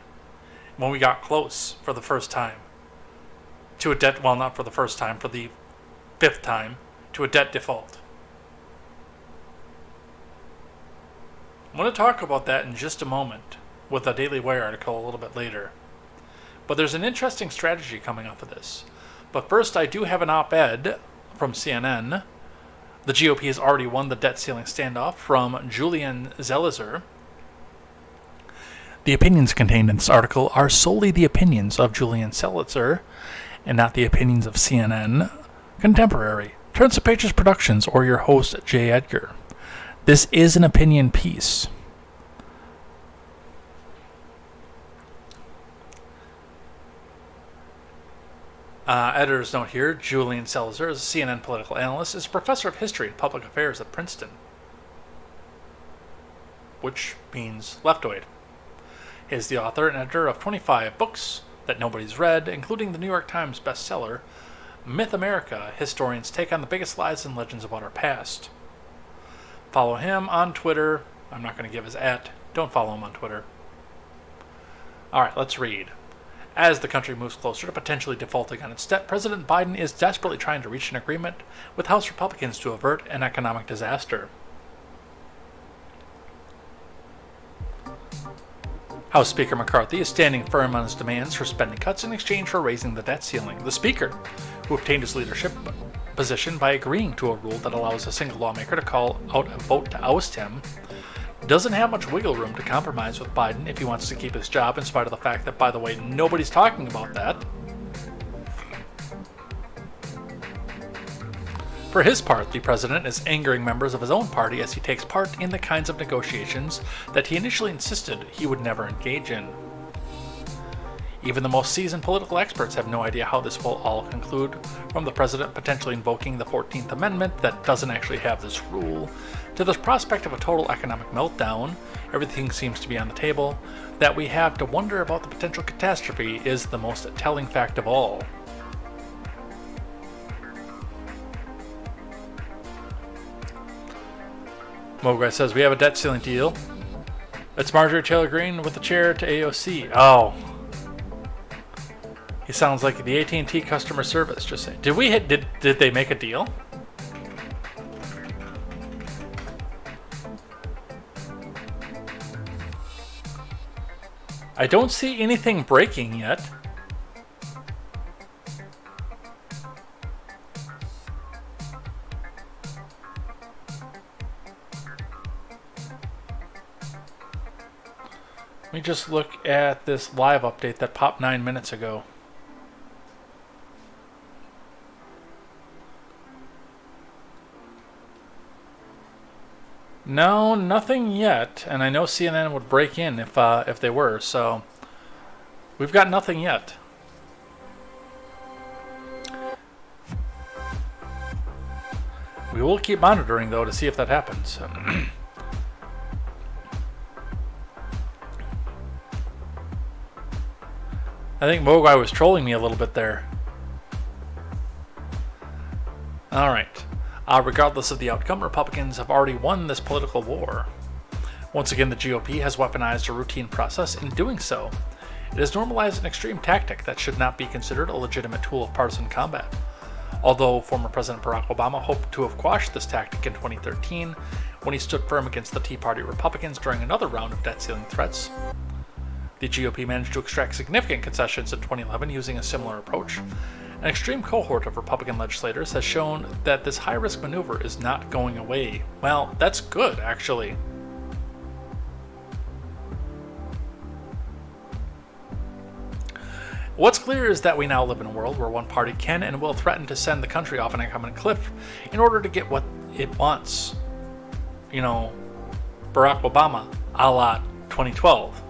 when we got close for the first time to a debt, well, not for the first time, for the fifth time, to a debt default. I'm going to talk about that in just a moment with a Daily Wire article a little bit later. But there's an interesting strategy coming off of this. But first, I do have an op-ed from CNN. The GOP has already won the debt ceiling standoff, from Julian Zelizer. The opinions contained in this article are solely the opinions of Julian Zelizer and not the opinions of CNN, Contemporary, Turns of Pages Productions, or your host, Jay Edgar. This is an opinion piece. Editor's note here, Julian Zelizer is a CNN political analyst, is a professor of history and public affairs at Princeton, which means leftoid. He is the author and editor of 25 books that nobody's read, including the New York Times bestseller, Myth America, historians take on the biggest lies and legends about our past. Follow him on Twitter. I'm not going to give his @ Don't follow him on Twitter. Alright, let's read. As the country moves closer to potentially defaulting on its debt, President Biden is desperately trying to reach an agreement with House Republicans to avert an economic disaster. House Speaker McCarthy is standing firm on his demands for spending cuts in exchange for raising the debt ceiling. The Speaker, who obtained his leadership position by agreeing to a rule that allows a single lawmaker to call out a vote to oust him, doesn't have much wiggle room to compromise with Biden if he wants to keep his job, in spite of the fact that, by the way, nobody's talking about that. For his part, the president is angering members of his own party as he takes part in the kinds of negotiations that he initially insisted he would never engage in. Even the most seasoned political experts have no idea how this will all conclude, from the president potentially invoking the 14th Amendment that doesn't actually have this rule, to the prospect of a total economic meltdown. Everything seems to be on the table. That we have to wonder about the potential catastrophe is the most telling fact of all. Mogwai says, we have a debt ceiling deal. It's Marjorie Taylor Greene with the chair to AOC. Oh. He sounds like the AT&T customer service. Just saying. Did they make a deal? I don't see anything breaking yet. Let me just look at this live update that popped 9 minutes ago. No, nothing yet, and I know CNN would break in if they were, so we've got nothing yet. We will keep monitoring, though, to see if that happens. I think Mogwai was trolling me a little bit there. Alright. Regardless of the outcome, Republicans have already won this political war. Once again, the GOP has weaponized a routine process in doing so. It has normalized an extreme tactic that should not be considered a legitimate tool of partisan combat. Although former President Barack Obama hoped to have quashed this tactic in 2013 when he stood firm against the Tea Party Republicans during another round of debt ceiling threats, the GOP managed to extract significant concessions in 2011 using a similar approach. An extreme cohort of Republican legislators has shown that this high-risk maneuver is not going away. Well, that's good, actually. What's clear is that we now live in a world where one party can and will threaten to send the country off an economic cliff in order to get what it wants. You know, Barack Obama, a la 2012.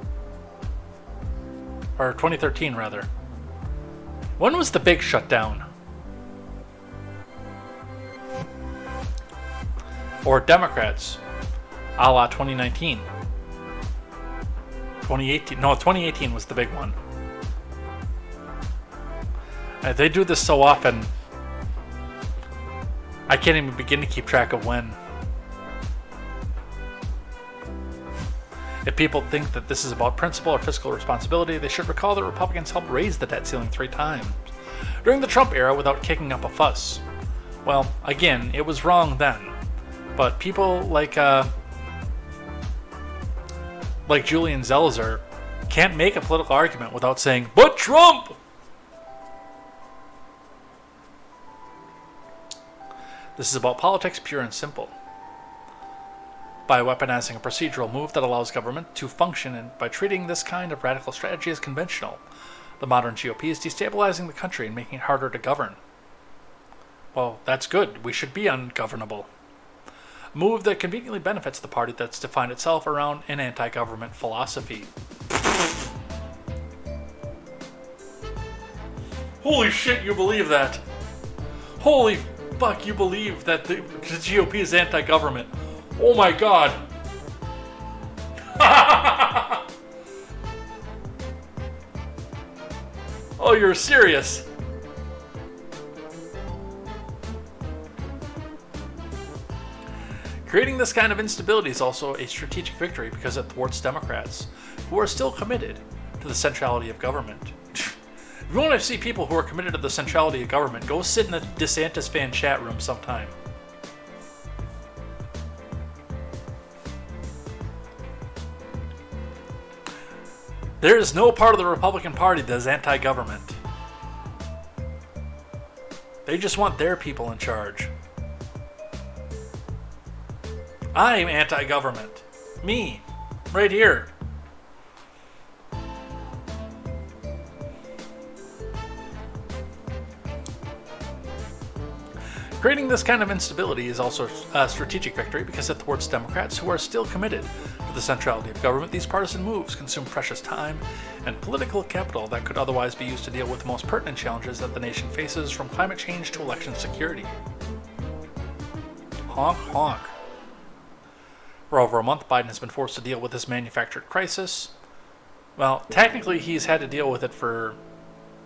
Or 2013, rather. When was the big shutdown? Or Democrats, a la 2019. 2018. No, 2018 was the big one. They do this so often, I can't even begin to keep track of when. If people think that this is about principle or fiscal responsibility, they should recall that Republicans helped raise the debt ceiling 3 times during the Trump era without kicking up a fuss. Well, again, it was wrong then, but people like Julian Zelzer can't make a political argument without saying, "But Trump!" This is about politics, pure and simple. By weaponizing a procedural move that allows government to function and by treating this kind of radical strategy as conventional, the modern GOP is destabilizing the country and making it harder to govern. Well, that's good. We should be ungovernable. A move that conveniently benefits the party that's defined itself around an anti-government philosophy. Holy shit, you believe that? Holy fuck, you believe that the GOP is anti-government? Oh my god. Oh, you're serious. Creating this kind of instability is also a strategic victory because it thwarts Democrats, who are still committed to the centrality of government. If you want to see people who are committed to the centrality of government, go sit in the DeSantis fan chat room sometime. There is no part of the Republican Party that is anti-government. They just want their people in charge. I'm anti-government. Me. Right here. Creating this kind of instability is also a strategic victory because it thwarts Democrats who are still committed to the centrality of government. These partisan moves consume precious time and political capital that could otherwise be used to deal with the most pertinent challenges that the nation faces, from climate change to election security. Honk, honk. For over a month, Biden has been forced to deal with this manufactured crisis. Well, technically, he's had to deal with it for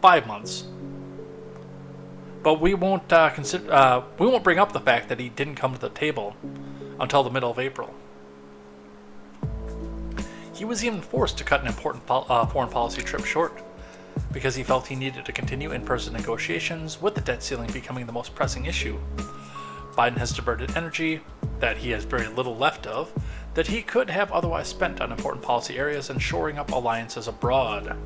5 months. But we won't we won't bring up the fact that he didn't come to the table until the middle of April. He was even forced to cut an important foreign policy trip short because he felt he needed to continue in-person negotiations, with the debt ceiling becoming the most pressing issue. Biden has diverted energy that he has very little left of that he could have otherwise spent on important policy areas and shoring up alliances abroad.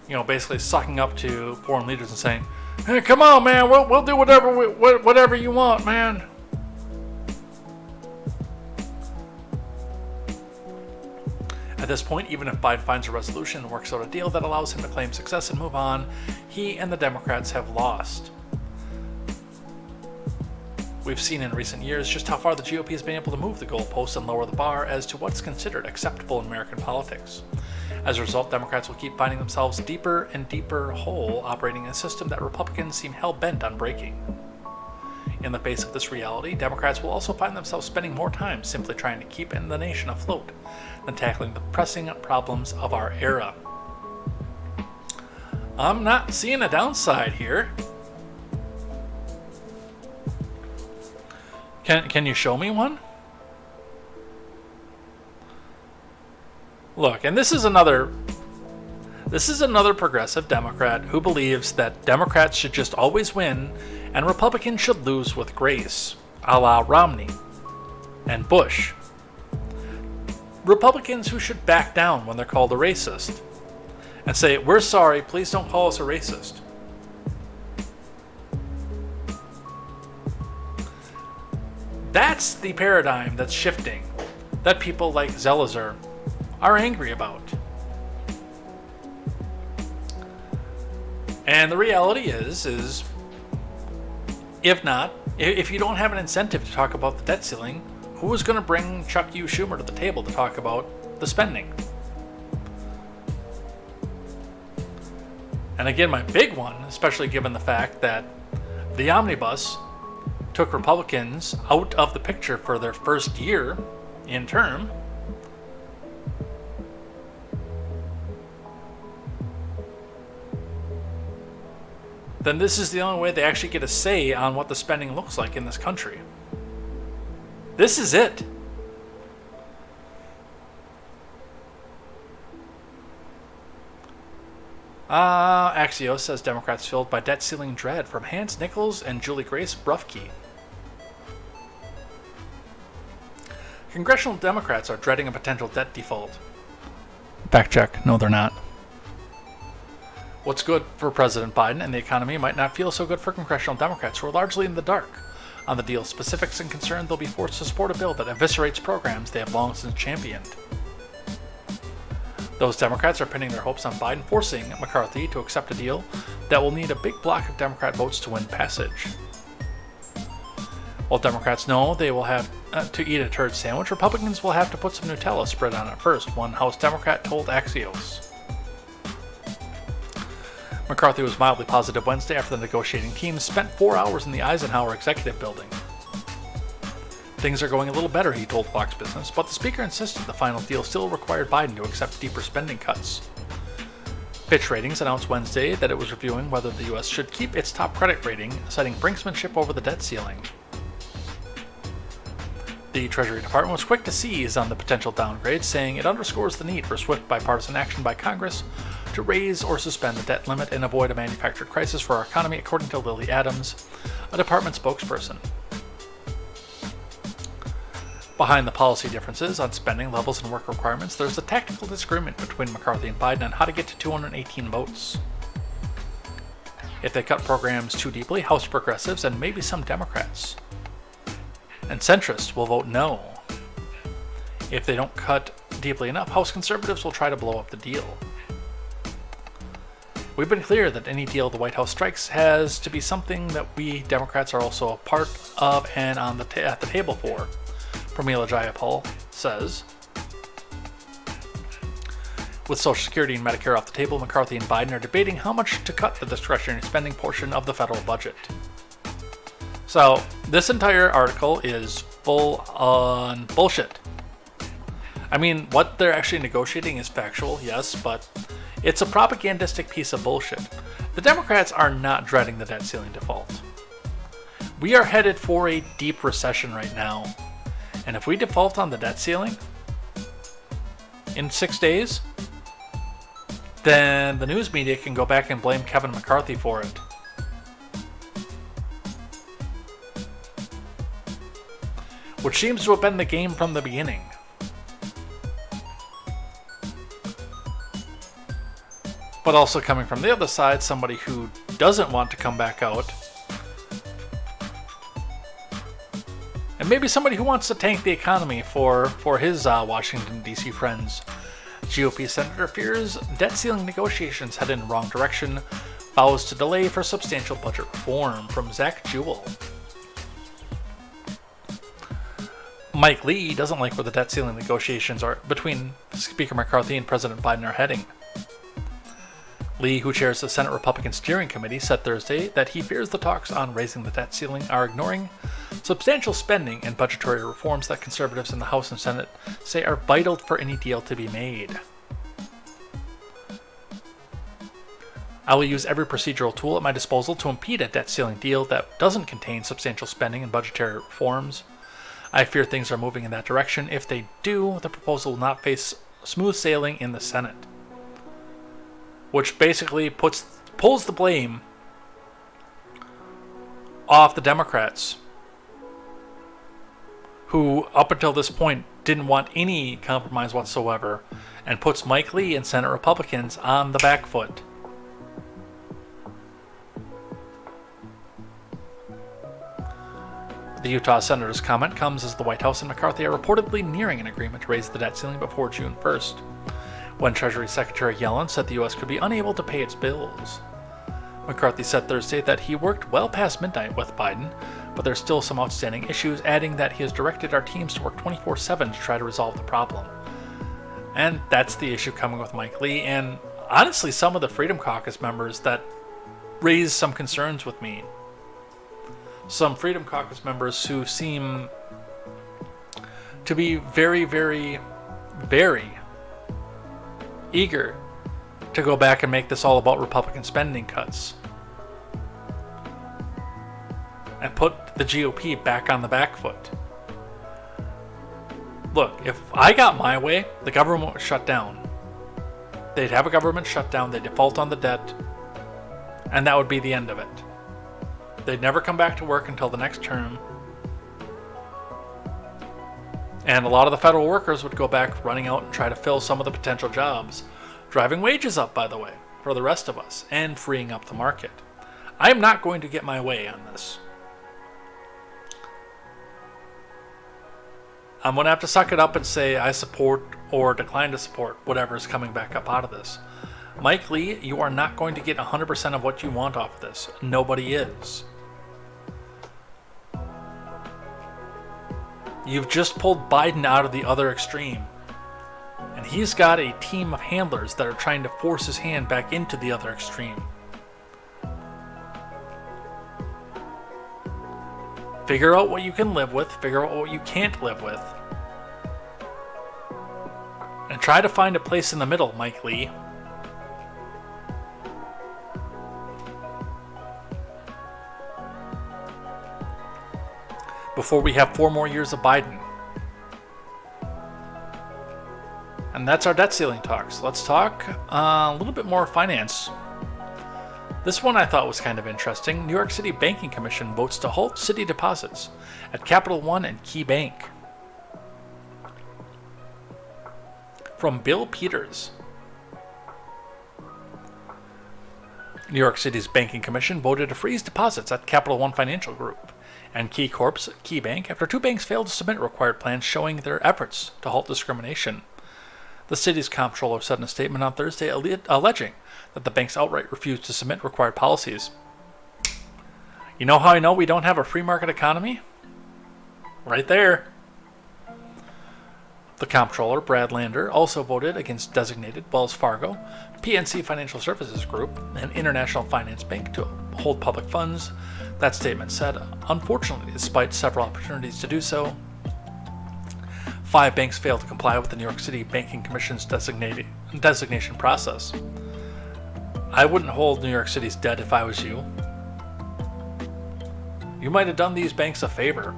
You know, basically sucking up to foreign leaders and saying, "Hey, come on, man, we'll do whatever you want, man." At this point, even if Biden finds a resolution and works out a deal that allows him to claim success and move on, he and the Democrats have lost. We've seen in recent years just how far the GOP has been able to move the goalposts and lower the bar as to what's considered acceptable in American politics. As a result, Democrats will keep finding themselves deeper and deeper hole, operating in a system that Republicans seem hell-bent on breaking. In the face of this reality, Democrats will also find themselves spending more time simply trying to keep the nation afloat than tackling the pressing problems of our era. I'm not seeing a downside here. Can you show me one? Look, and this is another progressive Democrat who believes that Democrats should just always win and Republicans should lose with grace, a la Romney and Bush. Republicans who should back down when they're called a racist and say, "We're sorry, please don't call us a racist." That's the paradigm that's shifting, that people like Zelizer are angry about. And the reality is if you don't have an incentive to talk about the debt ceiling, who is going to bring Chuck U. Schumer to the table to talk about the spending? And again, my big one, especially given the fact that the omnibus took Republicans out of the picture for their first year in term, then this is the only way they actually get a say on what the spending looks like in this country. This is it. Axios says Democrats filled by debt ceiling dread from Hans Nichols and Julie Grace Brufke. Congressional Democrats are dreading a potential debt default. Fact check. No, they're not. What's good for President Biden and the economy might not feel so good for congressional Democrats who are largely in the dark on the deal's specifics and concerned they'll be forced to support a bill that eviscerates programs they have long since championed. Those Democrats are pinning their hopes on Biden forcing McCarthy to accept a deal that will need a big block of Democrat votes to win passage. While Democrats know they will have to eat a turd sandwich, Republicans will have to put some Nutella spread on it first, one House Democrat told Axios. McCarthy was mildly positive Wednesday after the negotiating team spent 4 hours in the Eisenhower Executive Building. Things are going a little better, he told Fox Business, but the speaker insisted the final deal still required Biden to accept deeper spending cuts. Fitch Ratings announced Wednesday that it was reviewing whether the U.S. should keep its top credit rating, citing brinksmanship over the debt ceiling. The Treasury Department was quick to seize on the potential downgrade, saying it underscores the need for swift bipartisan action by Congress to raise or suspend the debt limit and avoid a manufactured crisis for our economy, according to Lily Adams, a department spokesperson. Behind the policy differences on spending levels and work requirements, there's a tactical disagreement between McCarthy and Biden on how to get to 218 votes. If they cut programs too deeply, House progressives and maybe some Democrats and centrists will vote no. If they don't cut deeply enough, House conservatives will try to blow up the deal. We've been clear that any deal the White House strikes has to be something that we Democrats are also a part of and at the table for, Pramila Jayapal says. With Social Security and Medicare off the table, McCarthy and Biden are debating how much to cut the discretionary spending portion of the federal budget. So, this entire article is full on bullshit. I mean, what they're actually negotiating is factual, yes, but it's a propagandistic piece of bullshit. The Democrats are not dreading the debt ceiling default. We are headed for a deep recession right now. And if we default on the debt ceiling in 6 days, then the news media can go back and blame Kevin McCarthy for it. Which seems to have been the game from the beginning. But also coming from the other side, somebody who doesn't want to come back out. And maybe somebody who wants to tank the economy for his Washington, D.C. friends. GOP Senator fears debt ceiling negotiations head in the wrong direction, vows to delay for substantial budget reform, from Zach Jewell. Mike Lee doesn't like where the debt ceiling negotiations are between Speaker McCarthy and President Biden are heading. Lee, who chairs the Senate Republican Steering Committee, said Thursday that he fears the talks on raising the debt ceiling are ignoring substantial spending and budgetary reforms that conservatives in the House and Senate say are vital for any deal to be made. I will use every procedural tool at my disposal to impede a debt ceiling deal that doesn't contain substantial spending and budgetary reforms. I fear things are moving in that direction. If they do, the proposal will not face smooth sailing in the Senate. Which basically pulls the blame off the Democrats, who up until this point didn't want any compromise whatsoever, and puts Mike Lee and Senate Republicans on the back foot. The Utah senator's comment comes as the White House and McCarthy are reportedly nearing an agreement to raise the debt ceiling before June 1st, when Treasury Secretary Yellen said the U.S. could be unable to pay its bills. McCarthy said Thursday that he worked well past midnight with Biden, but there's still some outstanding issues, adding that he has directed our teams to work 24/7 to try to resolve the problem. And that's the issue coming with Mike Lee, and honestly some of the Freedom Caucus members that raised some concerns with me. Some Freedom Caucus members who seem to be very, very, very eager to go back and make this all about Republican spending cuts and put the GOP back on the back foot. Look, if I got my way, the government would shut down. They'd have a government shutdown, they'd default on the debt, and that would be the end of it. They'd never come back to work until the next term. And a lot of the federal workers would go back running out and try to fill some of the potential jobs, driving wages up, by the way, for the rest of us, and freeing up the market. I am not going to get my way on this. I'm going to have to suck it up and say I support or decline to support whatever is coming back up out of this. Mike Lee, you are not going to get 100% of what you want off of this. Nobody is. You've just pulled Biden out of the other extreme. And he's got a team of handlers that are trying to force his hand back into the other extreme. Figure out what you can live with, figure out what you can't live with. And try to find a place in the middle, Mike Lee. Before we have 4 more years of Biden, And that's our debt ceiling talks. Let's talk a little bit more finance. This one I thought was kind of interesting. New York City Banking Commission votes to halt city deposits at Capital One and Key Bank. From Bill Peters. New York City's Banking Commission voted to freeze deposits at Capital One Financial Group and Key Corp's Key Bank after two banks failed to submit required plans showing their efforts to halt discrimination. The city's comptroller said in a statement on Thursday alleging that the banks outright refused to submit required policies. You know how I know we don't have a free market economy? Right there. The comptroller, Brad Lander, also voted against designated Wells Fargo, PNC Financial Services Group, and International Finance Bank to hold public funds. That statement said, unfortunately, despite several opportunities to do so, 5 banks failed to comply with the New York City Banking Commission's designation process. I wouldn't hold New York City's debt if I was you. You might have done these banks a favor,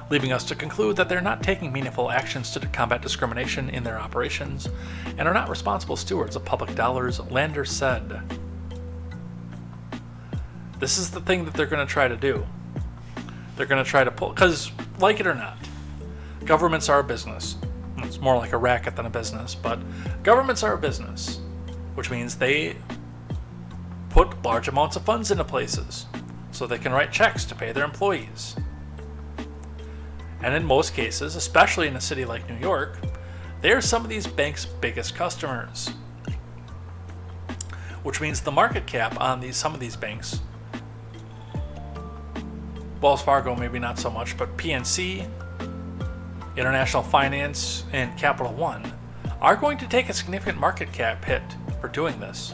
leaving us to conclude that they're not taking meaningful actions to combat discrimination in their operations and are not responsible stewards of public dollars, Lander said. This is the thing that they're going to try to do. They're going to try to pull, because, like it or not, governments are a business. It's more like a racket than a business, but governments are a business, which means they put large amounts of funds into places so they can write checks to pay their employees. And in most cases, especially in a city like New York, they are some of these banks' biggest customers, which means the market cap on some of these banks, Wells Fargo maybe not so much, but PNC, International Finance, and Capital One are going to take a significant market cap hit for doing this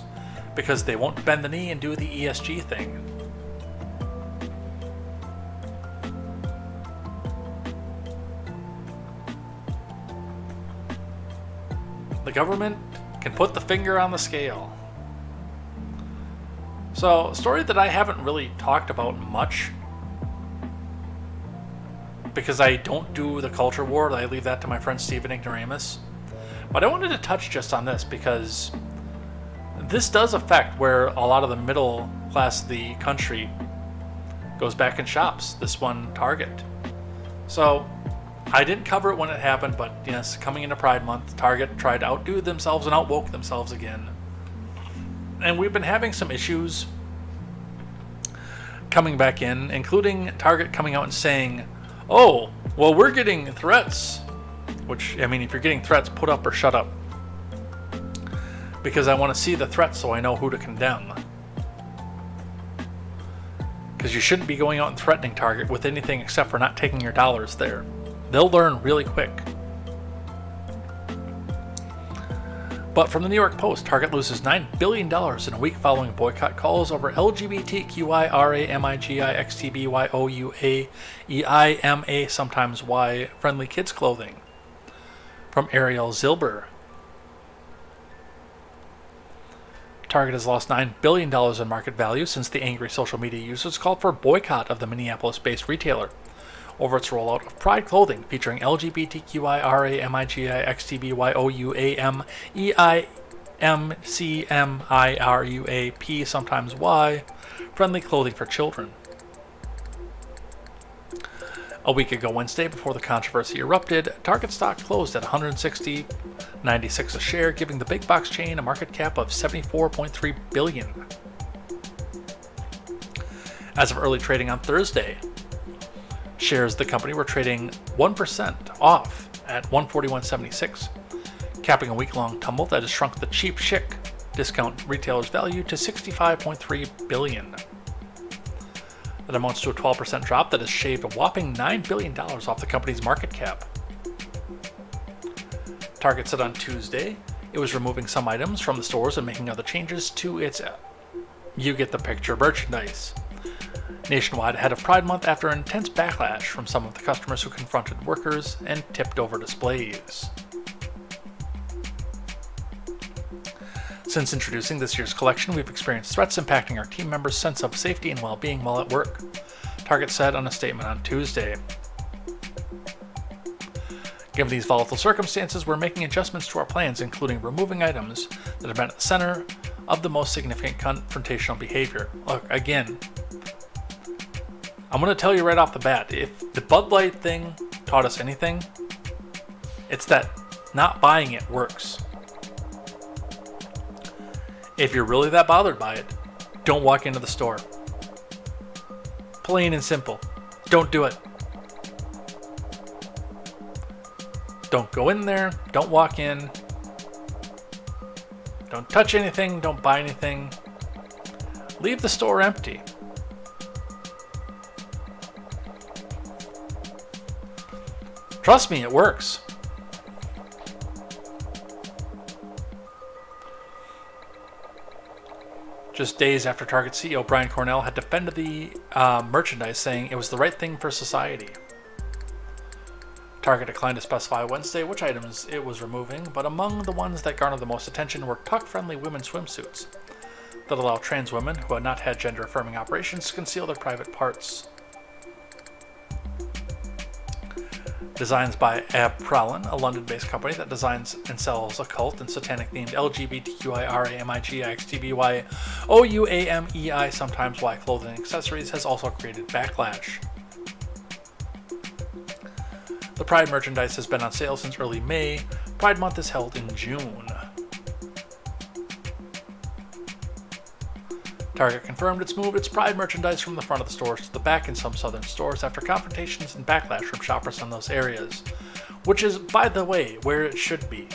because they won't bend the knee and do the ESG thing. The government can put the finger on the scale. So, a story that I haven't really talked about much because I don't do the culture war. I leave that to my friend Stephen Ignoramus. But I wanted to touch just on this because this does affect where a lot of the middle class of the country goes back and shops. This one, Target. So I didn't cover it when it happened, but yes, coming into Pride Month, Target tried to outdo themselves and outwoke themselves again. And we've been having some issues coming back in, including Target coming out and saying, oh, well, we're getting threats. Which, I mean, if you're getting threats, put up or shut up. Because I want to see the threats so I know who to condemn. Because you shouldn't be going out and threatening Target with anything except for not taking your dollars there. They'll learn really quick. But from the New York Post, Target loses $9 billion in a week following boycott calls over LGBTQIRAMIGIXTBYOUAEIMA, sometimes Y, friendly kids clothing. From Ariel Zilber. Target has lost $9 billion in market value since the angry social media users called for a boycott of the Minneapolis-based retailer over its rollout of Pride clothing featuring LGBTQIRAMIGIXTBYOUAMEIMCMIRUAP, sometimes Y, friendly clothing for children. A week ago Wednesday, before the controversy erupted, Target stock closed at $160.96 a share, giving the big box chain a market cap of $74.3 billion. As of early trading on Thursday, shares of the company were trading 1% off at $141.76, capping a week-long tumble that has shrunk the cheap chic discount retailer's value to $65.3 billion. That amounts to a 12% drop that has shaved a whopping $9 billion off the company's market cap. Target said on Tuesday it was removing some items from the stores and making other changes to its, you get the picture, merchandise nationwide ahead of Pride Month after an intense backlash from some of the customers who confronted workers and tipped over displays. Since introducing this year's collection, we've experienced threats impacting our team members' sense of safety and well-being while at work, Target said on a statement on Tuesday. Given these volatile circumstances, we're making adjustments to our plans, including removing items that have been at the center of the most significant confrontational behavior. Look, again, I'm going to tell you right off the bat, if the Bud Light thing taught us anything, it's that not buying it works. If you're really that bothered by it, don't walk into the store. Plain and simple. Don't do it. Don't go in there. Don't walk in. Don't touch anything. Don't buy anything. Leave the store empty. Trust me, it works. Just days after Target CEO Brian Cornell had defended the merchandise, saying it was the right thing for society. Target declined to specify Wednesday which items it was removing, but among the ones that garnered the most attention were tuck-friendly women's swimsuits that allow trans women who had not had gender-affirming operations to conceal their private parts. Designs by Pralin, a London-based company that designs and sells occult and satanic-themed LGBTQIRAMIGXTBYOUAMEI, sometimes Y clothing and accessories, has also created backlash. The Pride merchandise has been on sale since early May. Pride Month is held in June. Target confirmed it's moved its Pride merchandise from the front of the stores to the back in some southern stores after confrontations and backlash from shoppers in those areas, which is, by the way, where it should be.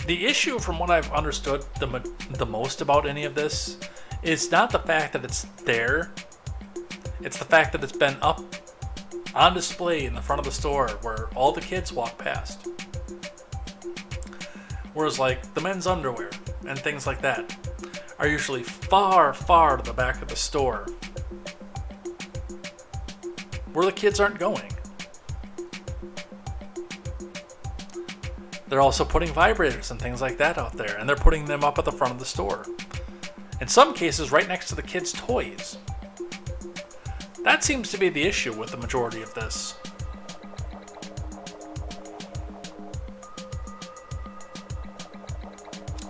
The issue, from what I've understood the most about any of this, is not the fact that it's there, it's the fact that it's been up on display in the front of the store where all the kids walk past. Whereas like the men's underwear and things like that are usually far, far to the back of the store where the kids aren't going. They're also putting vibrators and things like that out there, and they're putting them up at the front of the store. In some cases, right next to the kids' toys. That seems to be the issue with the majority of this.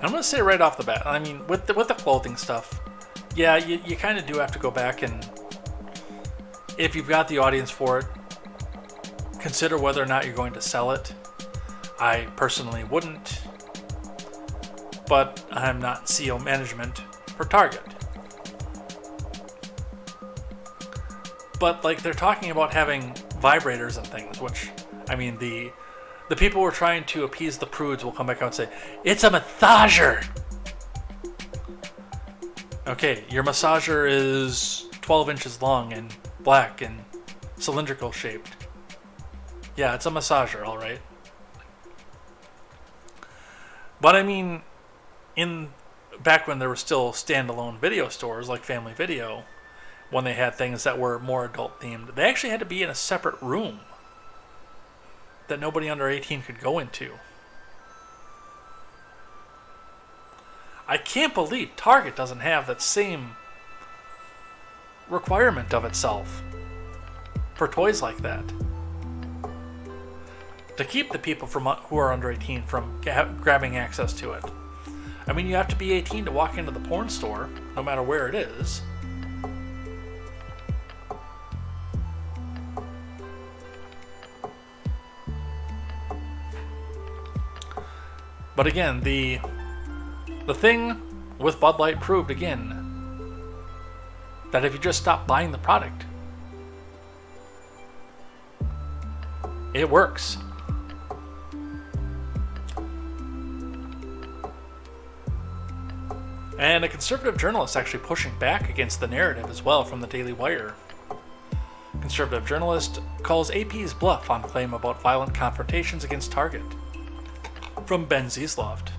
I'm going to say right off the bat, I mean, with the clothing stuff, yeah, you kind of do have to go back and, if you've got the audience for it, consider whether or not you're going to sell it. I personally wouldn't, but I'm not CEO management for Target. But like they're talking about having vibrators and things, which, I mean, the people who are trying to appease the prudes will come back out and say, it's a massager! Okay, your massager is 12 inches long and black and cylindrical shaped. Yeah, it's a massager, alright. But I mean, back when there were still standalone video stores like Family Video, when they had things that were more adult themed, they actually had to be in a separate room that nobody under 18 could go into. I can't believe Target doesn't have that same requirement of itself for toys like that, to keep the people who are under 18 from grabbing access to it. I mean, you have to be 18 to walk into the porn store, no matter where it is. But again, the thing with Bud Light proved again that if you just stop buying the product, it works. And a conservative journalist actually pushing back against the narrative as well from the Daily Wire. Conservative journalist calls AP's bluff on claim about violent confrontations against Target. From Ben Ziesloft.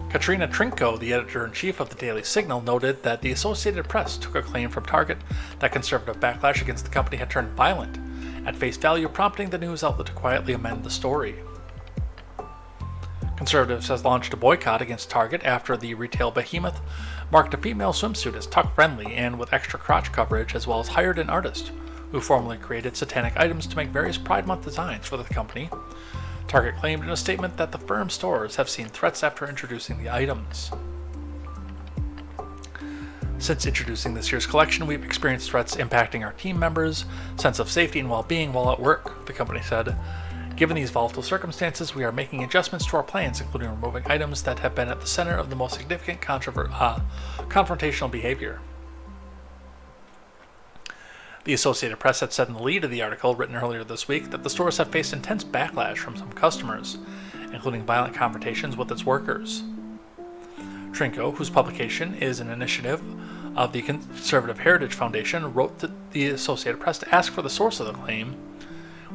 Katrina Trinko, the editor-in-chief of the Daily Signal, noted that the Associated Press took a claim from Target that conservative backlash against the company had turned violent at face value, prompting the news outlet to quietly amend the story. Conservatives has launched a boycott against Target after the retail behemoth marked a female swimsuit as tuck-friendly and with extra crotch coverage, as well as hired an artist who formerly created satanic items to make various Pride Month designs for the company. Target claimed in a statement that the firm's stores have seen threats after introducing the items. Since introducing this year's collection, we've experienced threats impacting our team members' sense of safety and well-being while at work, the company said. Given these volatile circumstances, we are making adjustments to our plans, including removing items that have been at the center of the most significant confrontational behavior. The Associated Press had said in the lead of the article, written earlier this week, that the stores have faced intense backlash from some customers, including violent confrontations with its workers. Trinco, whose publication is an initiative of the Conservative Heritage Foundation, wrote to the Associated Press to ask for the source of the claim,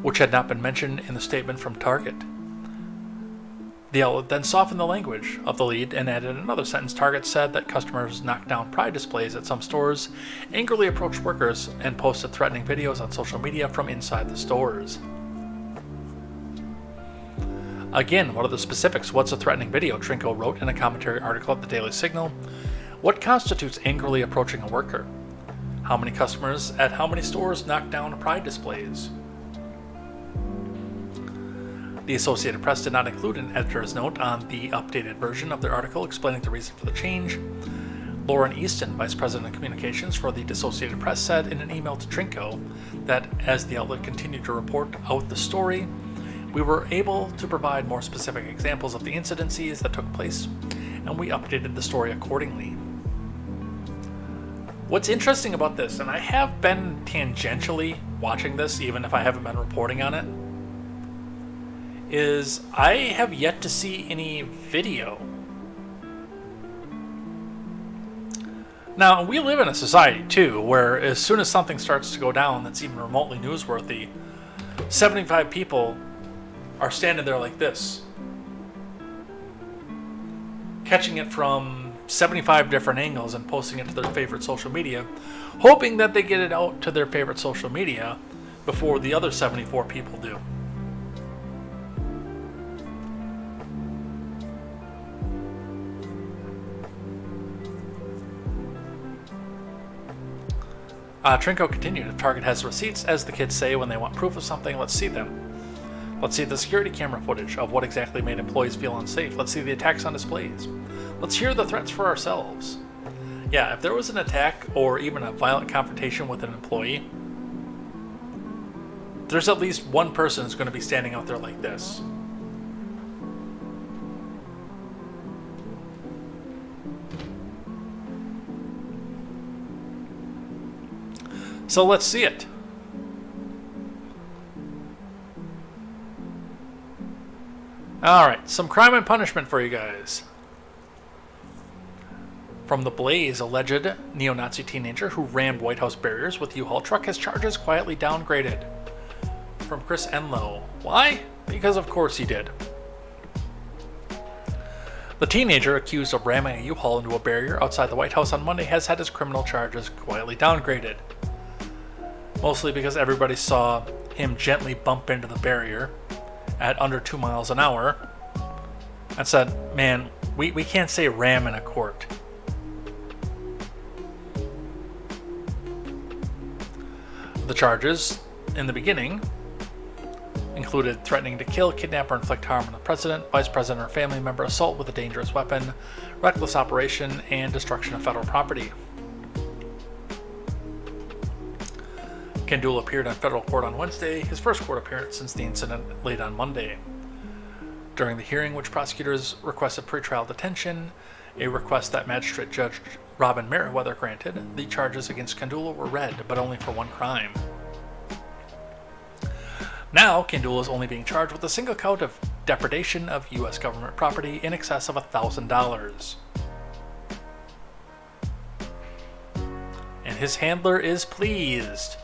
which had not been mentioned in the statement from Target. The outlet then softened the language of the lead and added another sentence. Target said that customers knocked down pride displays at some stores, angrily approached workers, and posted threatening videos on social media from inside the stores. Again, what are the specifics? What's a threatening video? Trinco wrote in a commentary article at the Daily Signal. What constitutes angrily approaching a worker? How many customers at how many stores knocked down pride displays? The Associated Press did not include an editor's note on the updated version of their article explaining the reason for the change. Lauren Easton, Vice President of Communications for the Associated Press, said in an email to Trinco that as the outlet continued to report out the story, we were able to provide more specific examples of the incidences that took place, and we updated the story accordingly. What's interesting about this, and I have been tangentially watching this even if I haven't been reporting on it, is I have yet to see any video. Now, we live in a society too where as soon as something starts to go down that's even remotely newsworthy, 75 people are standing there like this, catching it from 75 different angles and posting it to their favorite social media, hoping that they get it out to their favorite social media before the other 74 people do. Trinco continued, if Target has receipts, as the kids say when they want proof of something, let's see them. Let's see the security camera footage of what exactly made employees feel unsafe. Let's see the attacks on displays. Let's hear the threats for ourselves. Yeah, if there was an attack or even a violent confrontation with an employee, there's at least one person who's going to be standing out there like this. So let's see it. Alright, some crime and punishment for you guys. From The Blaze, alleged neo-Nazi teenager who rammed White House barriers with U-Haul truck has charges quietly downgraded. From Chris Enlow. Why? Because of course he did. The teenager accused of ramming a U-Haul into a barrier outside the White House on Monday has had his criminal charges quietly downgraded. Mostly because everybody saw him gently bump into the barrier at under 2 miles an hour and said, man, we can't say ram in a court. The charges, in the beginning, included threatening to kill, kidnap, or inflict harm on the president, vice president, or family member, assault with a dangerous weapon, reckless operation, and destruction of federal property. Kendall appeared in federal court on Wednesday, his first court appearance since the incident late on Monday. During the hearing, which prosecutors requested pretrial detention, a request that Magistrate Judge Robin Merriweather granted, the charges against Kendall were read, but only for one crime. Now, Kendall is only being charged with a single count of depredation of U.S. government property in excess of $1,000. And his handler is pleased.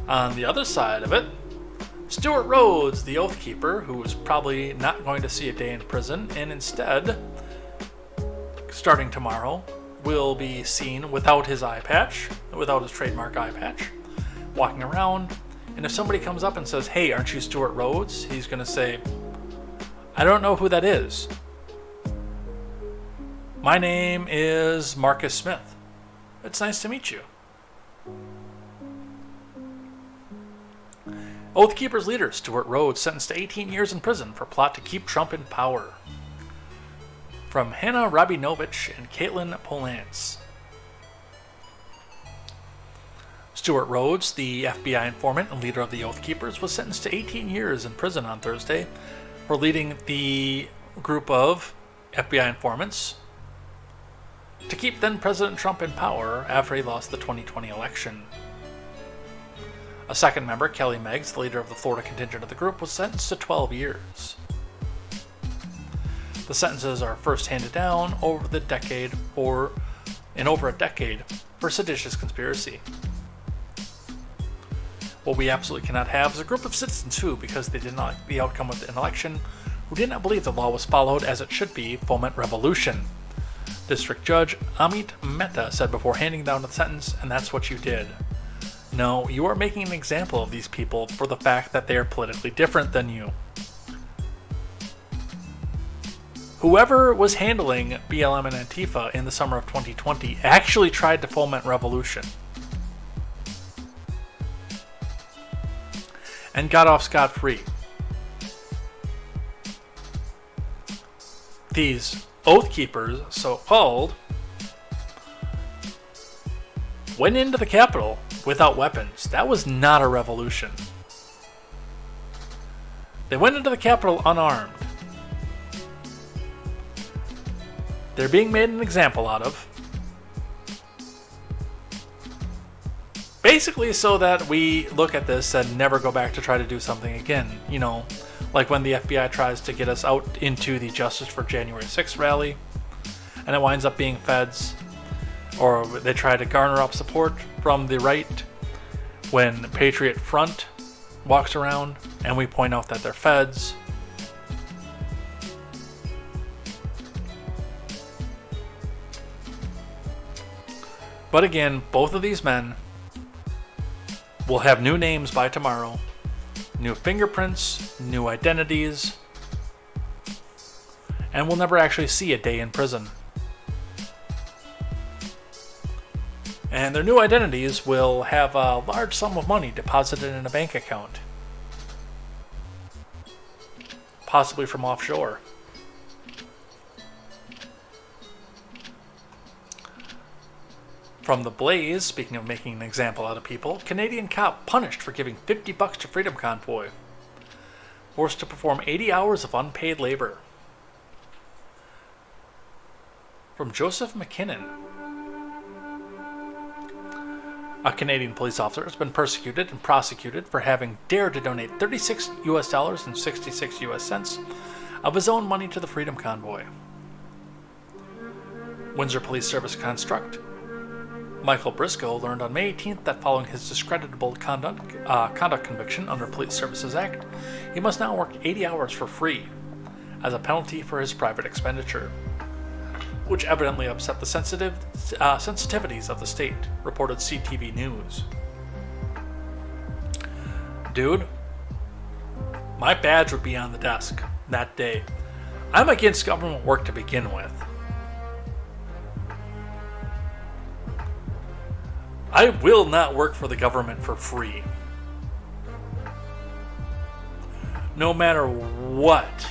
On the other side of it, Stuart Rhodes, the Oath Keeper, who is probably not going to see a day in prison, and instead, starting tomorrow, will be seen without his eye patch, without his trademark eye patch, walking around. And if somebody comes up and says, hey, aren't you Stuart Rhodes? He's going to say, I don't know who that is. My name is Marcus Smith. It's nice to meet you. Oath Keepers leader Stuart Rhodes sentenced to 18 years in prison for plot to keep Trump in power. From Hannah Rabinovich and Caitlin Polance. Stuart Rhodes, the FBI informant and leader of the Oath Keepers, was sentenced to 18 years in prison on Thursday for leading the group of FBI informants to keep then-President Trump in power after he lost the 2020 election. A second member, Kelly Meggs, the leader of the Florida contingent of the group, was sentenced to 12 years. The sentences are first handed down over a decade for seditious conspiracy. What we absolutely cannot have is a group of citizens who, because they did not like the outcome of an election, who did not believe the law was followed as it should be, foment revolution. District Judge Amit Mehta said before handing down the sentence, and that's what you did. No, you are making an example of these people for the fact that they are politically different than you. Whoever was handling BLM and Antifa in the summer of 2020 actually tried to foment revolution. And got off scot-free. These Oath Keepers, so-called, went into the Capitol without weapons. That was not a revolution. They went into the Capitol unarmed. They're being made an example out of. Basically so that we look at this and never go back to try to do something again. You know, like when the FBI tries to get us out into the Justice for January 6th rally, and it winds up being feds. Or they try to garner up support from the right when Patriot Front walks around and we point out that they're feds. But again, both of these men will have new names by tomorrow, new fingerprints, new identities, and will never actually see a day in prison. And their new identities will have a large sum of money deposited in a bank account, possibly from offshore. From The Blaze, speaking of making an example out of people, Canadian cop punished for giving $50 to Freedom Convoy, forced to perform 80 hours of unpaid labor. From Joseph McKinnon, a Canadian police officer has been persecuted and prosecuted for having dared to donate $36 and 66 US cents of his own money to the Freedom Convoy. Windsor Police Service construct Michael Briscoe learned on May 18th that following his discreditable conduct conviction under Police Services Act, he must now work 80 hours for free as a penalty for his private expenditure, which evidently upset the sensitivities of the state, reported CTV News. Dude, my badge would be on the desk that day. I'm against government work to begin with. I will not work for the government for free. No matter what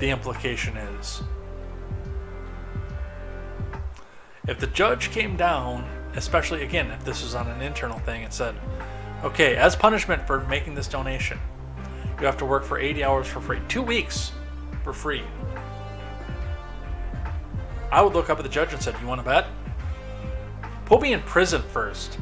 the implication is. If the judge came down, especially again, if this was on an internal thing and said, okay, as punishment for making this donation, you have to work for 80 hours for free, 2 weeks for free. I would look up at the judge and said, you want to bet? Put me in prison first.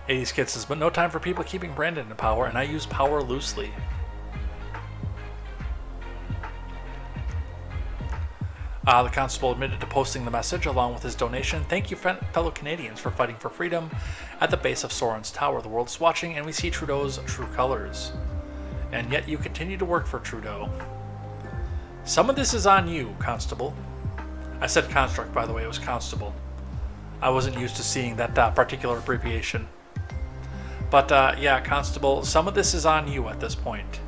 '80s Kid says, but no time for people keeping Brandon in power, and I use power loosely. The constable admitted to posting the message along with his donation. Thank you, fellow Canadians, for fighting for freedom. At the base of Soren's Tower, the world's watching, and we see Trudeau's true colors. And yet you continue to work for Trudeau. Some of this is on you, Constable. I said construct, by the way, it was Constable. I wasn't used to seeing that particular abbreviation. But yeah, Constable, some of this is on you at this point.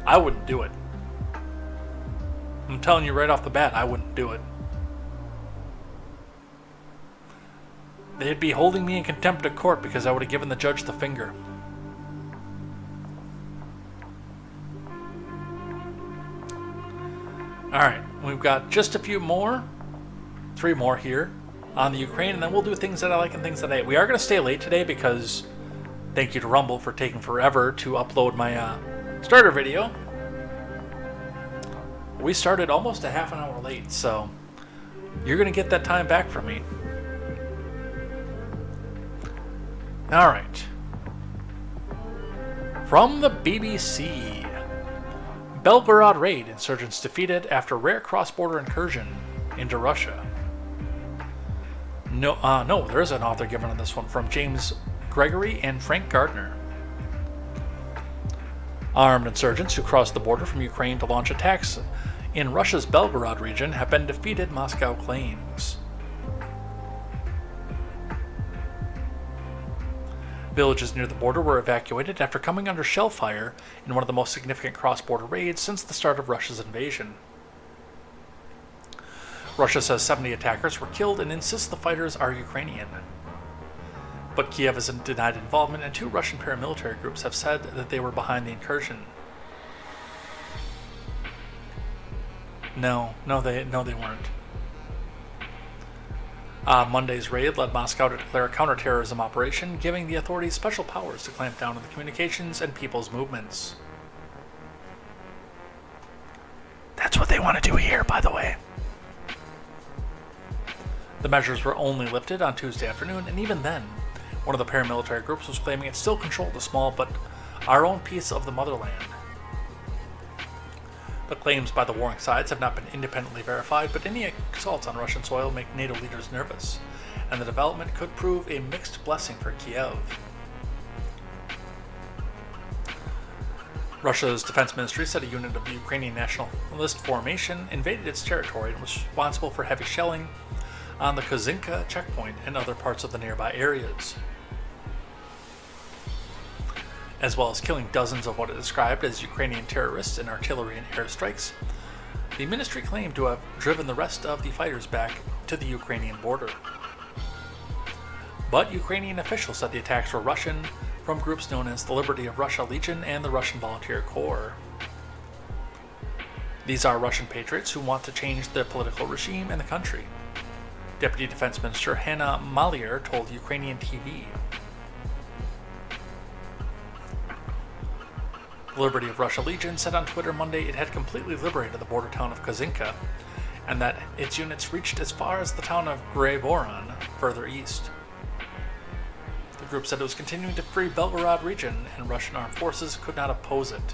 I wouldn't do it. I'm telling you right off the bat, I wouldn't do it. They'd be holding me in contempt of court because I would have given the judge the finger. Alright, we've got just a few more. 3 more here on the Ukraine, and then we'll do things that I like and things that I hate. We are going to stay late today because thank you to Rumble for taking forever to upload my starter video. We started almost a half an hour late, so you're going to get that time back from me. Alright. From the BBC. Belgorod raid, insurgents defeated after rare cross-border incursion into Russia. No, there is an author given on this one from James Gregory and Frank Gardner. Armed insurgents who crossed the border from Ukraine to launch attacks in Russia's Belgorod region have been defeated, Moscow claims. Villages near the border were evacuated after coming under shell fire in one of the most significant cross-border raids since the start of Russia's invasion. Russia says 70 attackers were killed and insists the fighters are Ukrainian. But Kiev has denied involvement, and 2 Russian paramilitary groups have said that they were behind the incursion. No, they weren't. Monday's raid led Moscow to declare a counterterrorism operation, giving the authorities special powers to clamp down on the communications and people's movements. That's what they want to do here, by the way. The measures were only lifted on Tuesday afternoon, and even then, one of the paramilitary groups was claiming it still controlled a small but our own piece of the motherland. The claims by the warring sides have not been independently verified, but any assaults on Russian soil make NATO leaders nervous, and the development could prove a mixed blessing for Kiev. Russia's defense ministry said a unit of the Ukrainian Nationalist Formation invaded its territory and was responsible for heavy shelling on the Kozinka checkpoint and other parts of the nearby areas, as well as killing dozens of what it described as Ukrainian terrorists in artillery and airstrikes. The ministry claimed to have driven the rest of the fighters back to the Ukrainian border. But Ukrainian officials said the attacks were Russian, from groups known as the Liberty of Russia Legion and the Russian Volunteer Corps. These are Russian patriots who want to change the political regime in the country, Deputy Defense Minister Hanna Maliar told Ukrainian TV. The Liberty of Russia Legion said on Twitter Monday it had completely liberated the border town of Kozinka, and that its units reached as far as the town of Grayvoron, further east. The group said it was continuing to free Belgorod region, and Russian armed forces could not oppose it.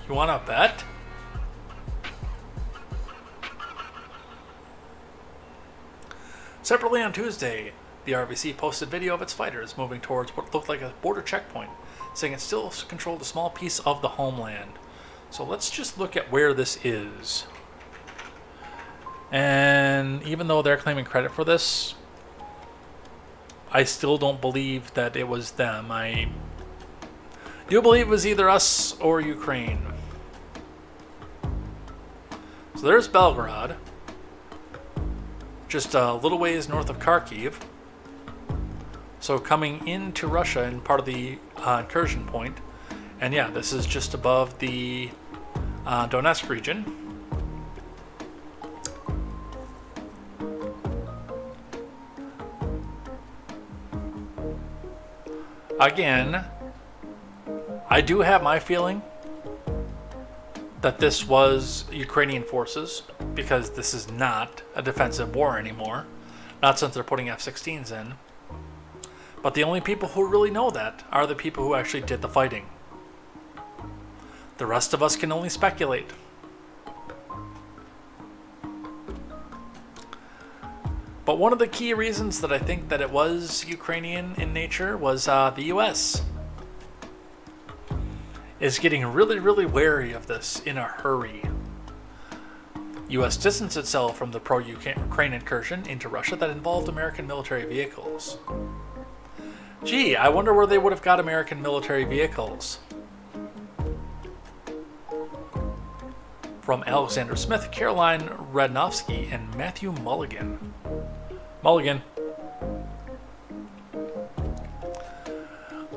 You wanna bet? Separately on Tuesday, the RVC posted video of its fighters moving towards what looked like a border checkpoint, saying it still controlled a small piece of the homeland. So let's just look at where this is. And even though they're claiming credit for this, I still don't believe that it was them. I do believe it was either us or Ukraine. So there's Belgorod, just a little ways north of Kharkiv. So coming into Russia and part of the incursion point. And yeah, this is just above the Donetsk region. Again, I do have my feeling that this was Ukrainian forces, because this is not a defensive war anymore. Not since they're putting F-16s in. But the only people who really know that are the people who actually did the fighting. The rest of us can only speculate. But one of the key reasons that I think that it was Ukrainian in nature was the US is getting really, really wary of this in a hurry. U.S. distanced itself from the pro-Ukraine incursion into Russia that involved American military vehicles. Gee, I wonder where they would have got American military vehicles. From Alexander Smith, Caroline Radnofsky, and Matthew Mulligan. Mulligan.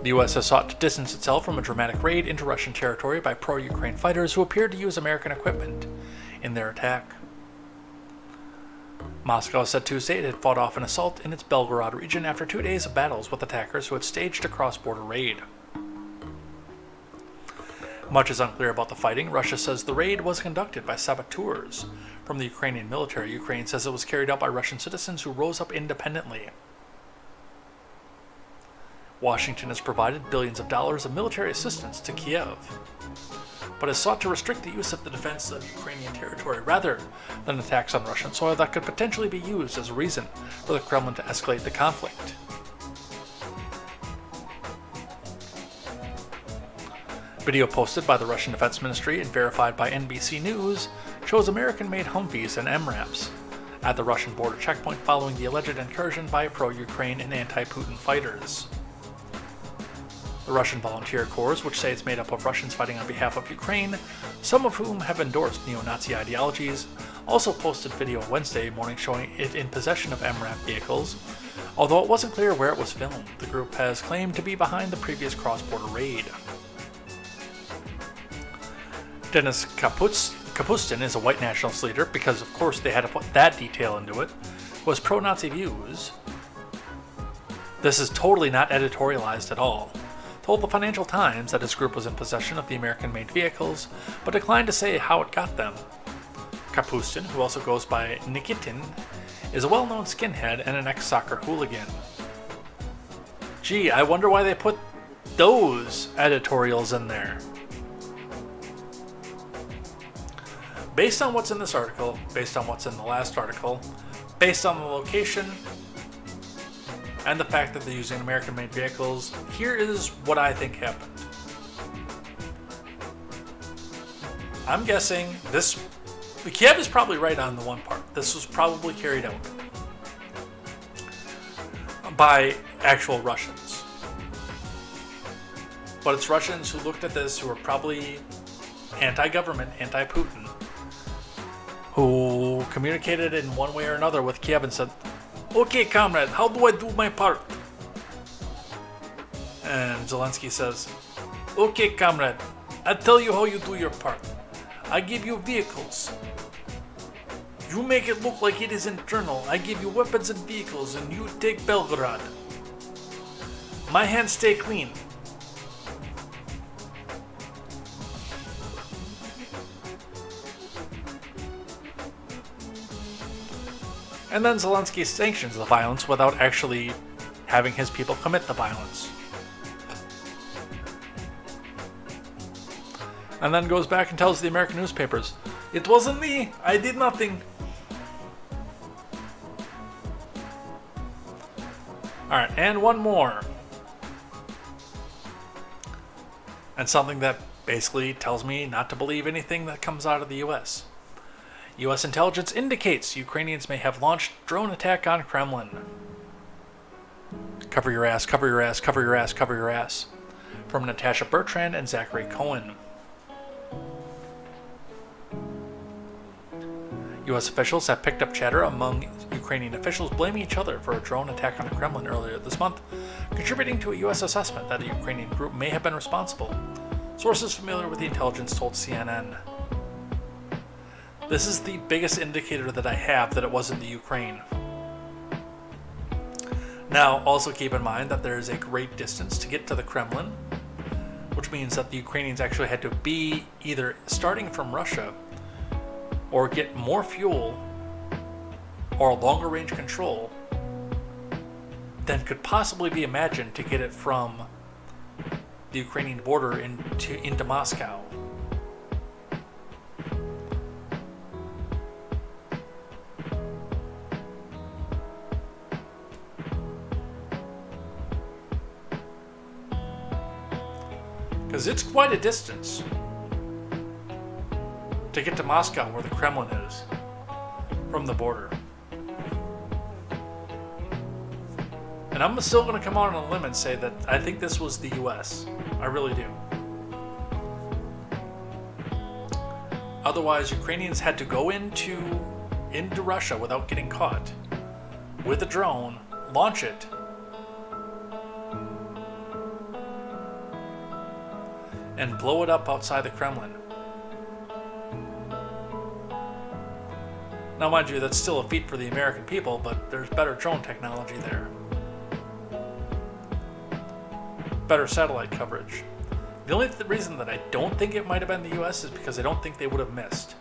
The U.S. has sought to distance itself from a dramatic raid into Russian territory by pro-Ukraine fighters who appeared to use American equipment in their attack. Moscow said Tuesday it had fought off an assault in its Belgorod region after 2 days of battles with attackers who had staged a cross-border raid. Much is unclear about the fighting. Russia says the raid was conducted by saboteurs from the Ukrainian military. Ukraine says it was carried out by Russian citizens who rose up independently. Washington has provided billions of dollars of military assistance to Kiev, but has sought to restrict the use of the defense of Ukrainian territory rather than attacks on Russian soil that could potentially be used as a reason for the Kremlin to escalate the conflict. Video posted by the Russian Defense Ministry and verified by NBC News shows American-made Humvees and MRAPs at the Russian border checkpoint following the alleged incursion by pro-Ukraine and anti-Putin fighters. The Russian Volunteer Corps, which say it's made up of Russians fighting on behalf of Ukraine, some of whom have endorsed neo-Nazi ideologies, also posted video Wednesday morning showing it in possession of MRAP vehicles. Although it wasn't clear where it was filmed, the group has claimed to be behind the previous cross-border raid. Denis Kapustin is a white nationalist leader, because of course they had to put that detail into it, was pro-Nazi views. This is totally not editorialized at all. Told the Financial Times that his group was in possession of the American-made vehicles, but declined to say how it got them. Kapustin, who also goes by Nikitin, is a well-known skinhead and an ex-soccer hooligan. Gee, I wonder why they put those editorials in there. Based on what's in this article, based on what's in the last article, based on the location, and the fact that they're using American-made vehicles, here is what I think happened. I'm guessing Kiev is probably right on the one part. This was probably carried out by actual Russians. But it's Russians who looked at this who are probably anti-government, anti-Putin, who communicated in one way or another with Kiev and said, "Okay, comrade, how do I do my part?" And Zelensky says, "Okay, comrade, I'll tell you how you do your part. I give you vehicles. You make it look like it is internal. I give you weapons and vehicles, and you take Belgorod. My hands stay clean." And then Zelensky sanctions the violence without actually having his people commit the violence. And then goes back and tells the American newspapers, "It wasn't me, I did nothing." Alright, and one more. And something that basically tells me not to believe anything that comes out of the US. U.S. intelligence indicates Ukrainians may have launched drone attack on Kremlin. Cover your ass, cover your ass, cover your ass, cover your ass. From Natasha Bertrand and Zachary Cohen. U.S. officials have picked up chatter among Ukrainian officials blaming each other for a drone attack on the Kremlin earlier this month, contributing to a U.S. assessment that a Ukrainian group may have been responsible. Sources familiar with the intelligence told CNN. This is the biggest indicator that I have that it wasn't the Ukraine. Now, also keep in mind that there is a great distance to get to the Kremlin, which means that the Ukrainians actually had to be either starting from Russia or get more fuel or longer range control than could possibly be imagined to get it from the Ukrainian border into Moscow. Because it's quite a distance to get to Moscow where the Kremlin is. from the border. And I'm still going to come out on a limb and say that I think this was the US. I really do. Otherwise, Ukrainians had to go into Russia without getting caught with a drone, launch it, and blow it up outside the Kremlin. Now, mind you, that's still a feat for the American people, but there's better drone technology there. Better satellite coverage. The only reason that I don't think it might have been the US is because I don't think they would have missed.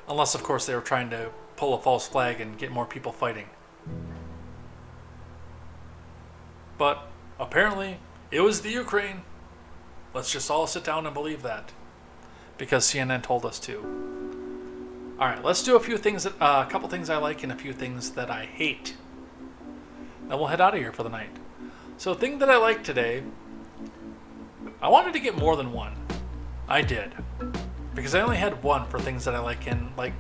Unless, of course, they were trying to pull a false flag and get more people fighting. But apparently, it was the Ukraine. Let's just all sit down and believe that, because CNN told us to. All right, let's do a couple things I like and a few things that I hate. Then we'll head out of here for the night. So, the thing that I like today, I wanted to get more than one. I did, because I only had one for things that I like and like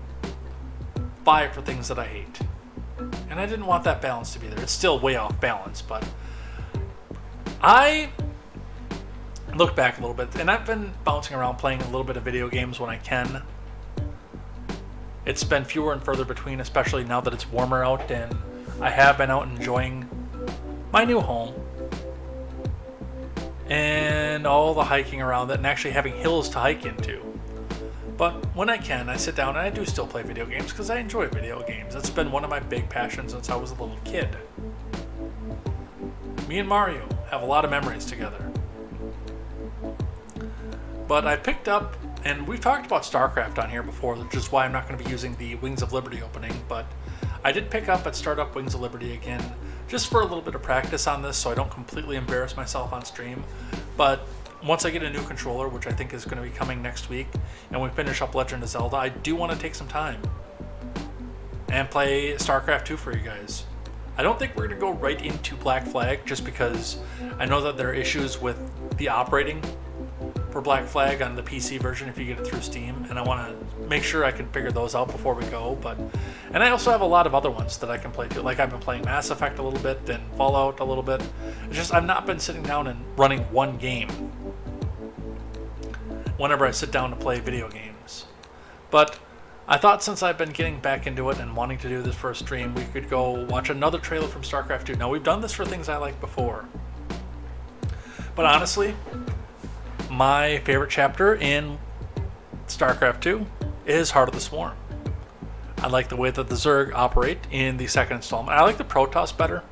5 for things that I hate. And I didn't want that balance to be there. It's still way off balance, but I look back a little bit, and I've been bouncing around playing a little bit of video games when I can. It's been fewer and further between, especially now that it's warmer out, and I have been out enjoying my new home and all the hiking around it and actually having hills to hike into. But when I can, I sit down and I do still play video games because I enjoy video games. It's been one of my big passions since I was a little kid. Me and Mario have a lot of memories together. But I picked up, and we've talked about StarCraft on here before, which is why I'm not going to be using the Wings of Liberty opening, but I did pick up and start up Wings of Liberty again, just for a little bit of practice on this so I don't completely embarrass myself on stream. But once I get a new controller, which I think is going to be coming next week, and we finish up Legend of Zelda, I do want to take some time and play StarCraft 2 for you guys. I don't think we're going to go right into Black Flag, just because I know that there are issues with the operating for Black Flag on the PC version if you get it through Steam, and I want to make sure I can figure those out before we go. And I also have a lot of other ones that I can play too. Like I've been playing Mass Effect a little bit, and Fallout a little bit. It's just I've not been sitting down and running one game whenever I sit down to play video games. But I thought since I've been getting back into it and wanting to do this for a stream, we could go watch another trailer from StarCraft 2. Now, we've done this for things I like before. But honestly, my favorite chapter in StarCraft 2 is Heart of the Swarm. I like the way that the Zerg operate in the second installment. I like the Protoss better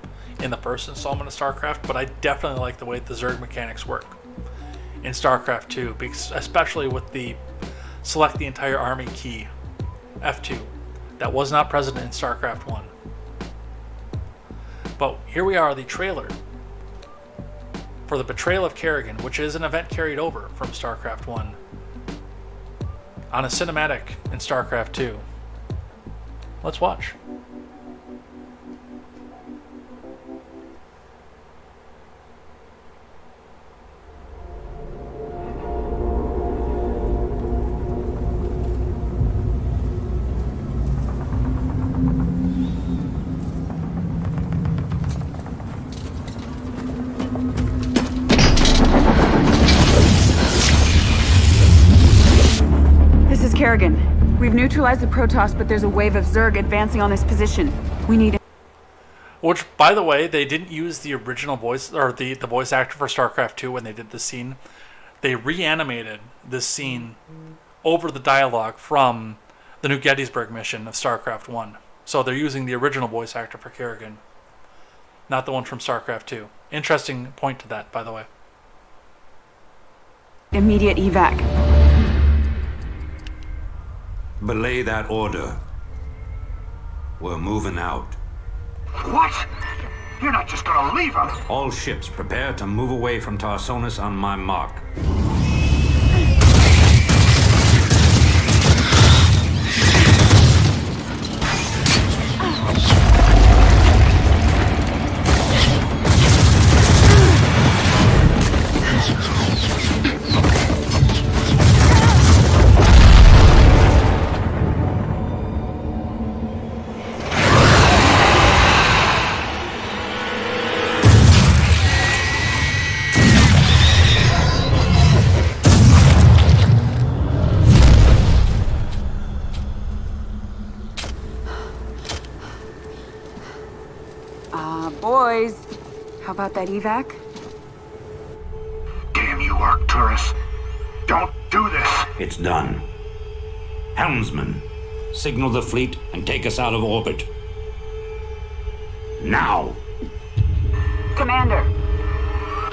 in the first installment of StarCraft, but I definitely like the way the Zerg mechanics work in StarCraft 2, especially with the select the entire army key, F2, that was not present in StarCraft 1. But here we are, the trailer for the Betrayal of Kerrigan, which is an event carried over from StarCraft 1 on a cinematic in StarCraft 2. Let's watch. This is Kerrigan. We've neutralized the Protoss, but there's a wave of Zerg advancing on this position. We need... Which, by the way, they didn't use the original voice, or the voice actor for StarCraft 2 when they did this scene. They reanimated this scene over the dialogue from the New Gettysburg mission of StarCraft 1. So they're using the original voice actor for Kerrigan, not the one from StarCraft 2. Interesting point to that, by the way. Immediate evac. Belay that order. We're moving out. What? You're not just gonna leave us? All ships prepare to move away from Tarsonis on my mark. Boys, how about that evac? Damn you, Arcturus. Don't do this. It's done. Helmsman, signal the fleet and take us out of orbit. Now! Commander.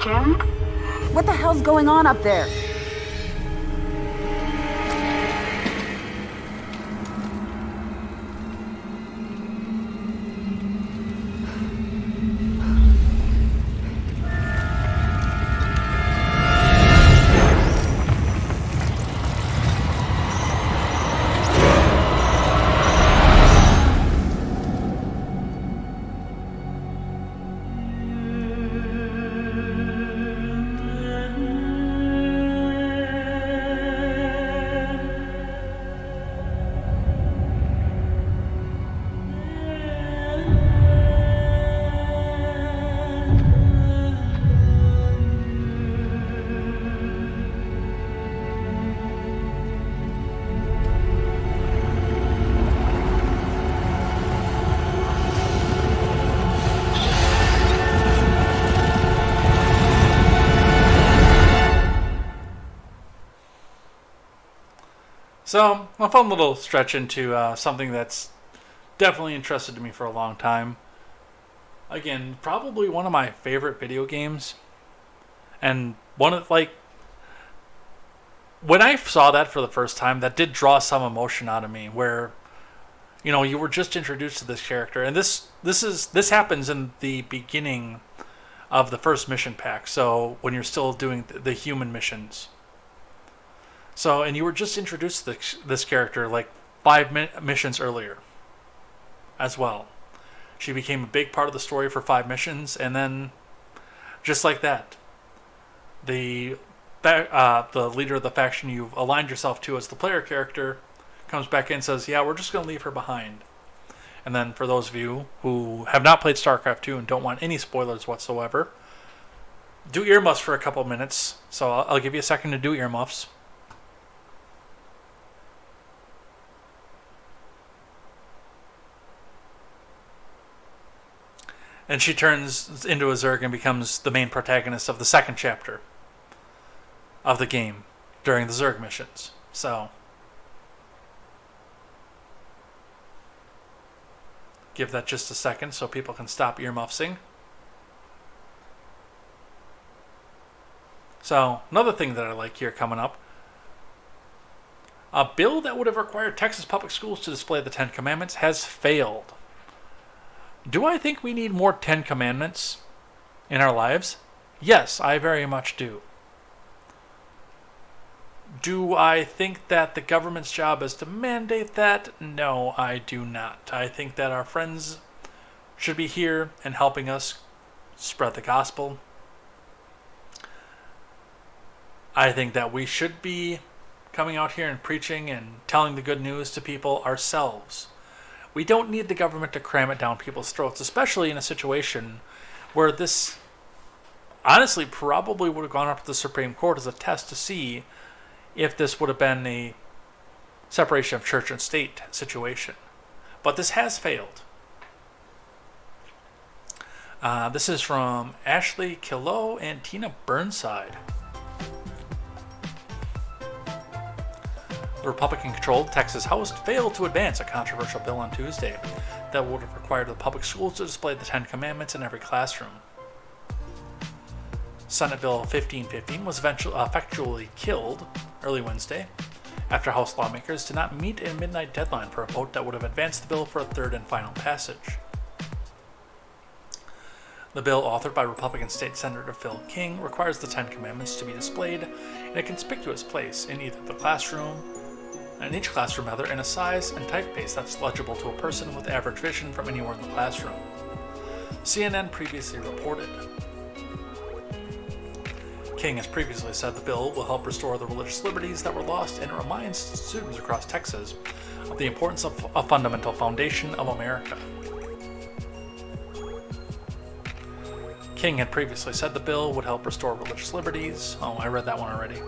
Kim? What the hell's going on up there? So, a fun little stretch into something that's definitely interested me for a long time. Again, probably one of my favorite video games. And one of, like, when I saw that for the first time, that did draw some emotion out of me, where, you know, you were just introduced to this character. And this happens in the beginning of the first mission pack, so when you're still doing the human missions. So, and you were just introduced to this character like 5 missions earlier as well. She became a big part of the story for 5 missions, and then just like that, the leader of the faction you've aligned yourself to as the player character comes back in and says, yeah, we're just going to leave her behind. And then for those of you who have not played StarCraft 2 and don't want any spoilers whatsoever, do earmuffs for a couple minutes. So I'll give you a second to do earmuffs. And she turns into a Zerg and becomes the main protagonist of the second chapter of the game during the Zerg missions. So, give that just a second so people can stop earmuffsing. So, another thing that I like here coming up. A bill that would have required Texas public schools to display the 10 Commandments has failed. Do I think we need more 10 Commandments in our lives? Yes, I very much do. Do I think that the government's job is to mandate that? No, I do not. I think that our friends should be here and helping us spread the gospel. I think that we should be coming out here and preaching and telling the good news to people ourselves. We don't need the government to cram it down people's throats, especially in a situation where this honestly probably would have gone up to the Supreme Court as a test to see if this would have been a separation of church and state situation. But this has failed. This is from Ashley Killow and Tina Burnside. The Republican-controlled Texas House failed to advance a controversial bill on Tuesday that would have required the public schools to display the 10 Commandments in every classroom. Senate Bill 1515 was effectually killed early Wednesday after House lawmakers did not meet a midnight deadline for a vote that would have advanced the bill for a third and final passage. The bill, authored by Republican State Senator Phil King, requires the 10 Commandments to be displayed in a conspicuous place in each classroom, in a size and typeface that's legible to a person with average vision from anywhere in the classroom. CNN previously reported. King has previously said the bill will help restore the religious liberties that were lost, and it reminds students across Texas of the importance of a fundamental foundation of America. King had previously said the bill would help restore religious liberties. Oh, I read that one already.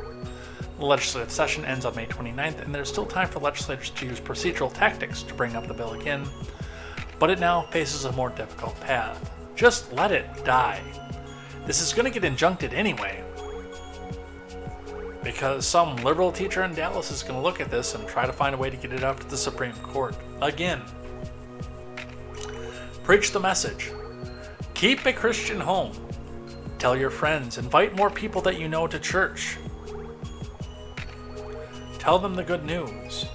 The legislative session ends on May 29th, and there's still time for legislators to use procedural tactics to bring up the bill again, but it now faces a more difficult path. Just let it die. This is going to get injuncted anyway, because some liberal teacher in Dallas is going to look at this and try to find a way to get it out to the Supreme Court. Again, preach the message. Keep a Christian home. Tell your friends. Invite more people that you know to church. Tell them the good news.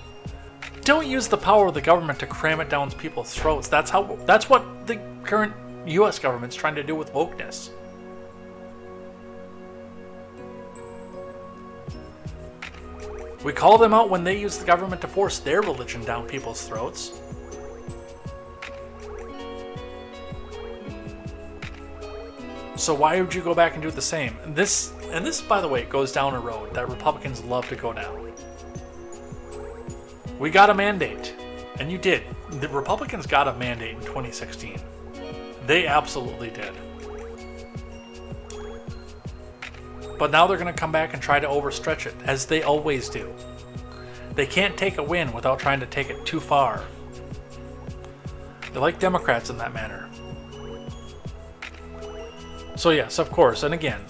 Don't use the power of the government to cram it down people's throats. That's what the current U.S. government's trying to do with wokeness. We call them out when they use the government to force their religion down people's throats. So why would you go back and do the same? This, by the way, goes down a road that Republicans love to go down. We got a mandate, and you did. The Republicans got a mandate in 2016. They absolutely did. But now they're going to come back and try to overstretch it, as they always do. They can't take a win without trying to take it too far. They're like Democrats in that manner. So yes, of course, and again,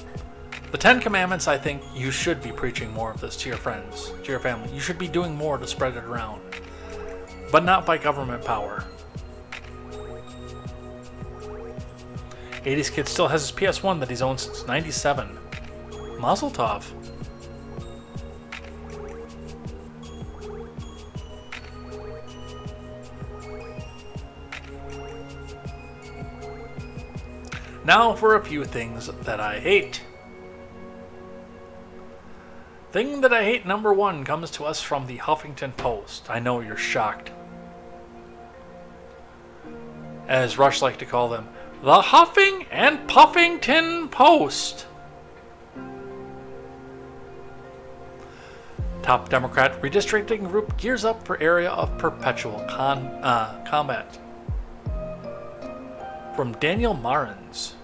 the Ten Commandments, I think you should be preaching more of this to your friends, to your family. You should be doing more to spread it around, but not by government power. 80s kid still has his PS1 that he's owned since '97. Mazel tov. Now for a few things that I hate. Thing that I hate number one comes to us from the Huffington Post. I know you're shocked. As Rush like to call them, the Huffing and Puffington Post. Top Democrat redistricting group gears up for area of perpetual combat. From Daniel Marins.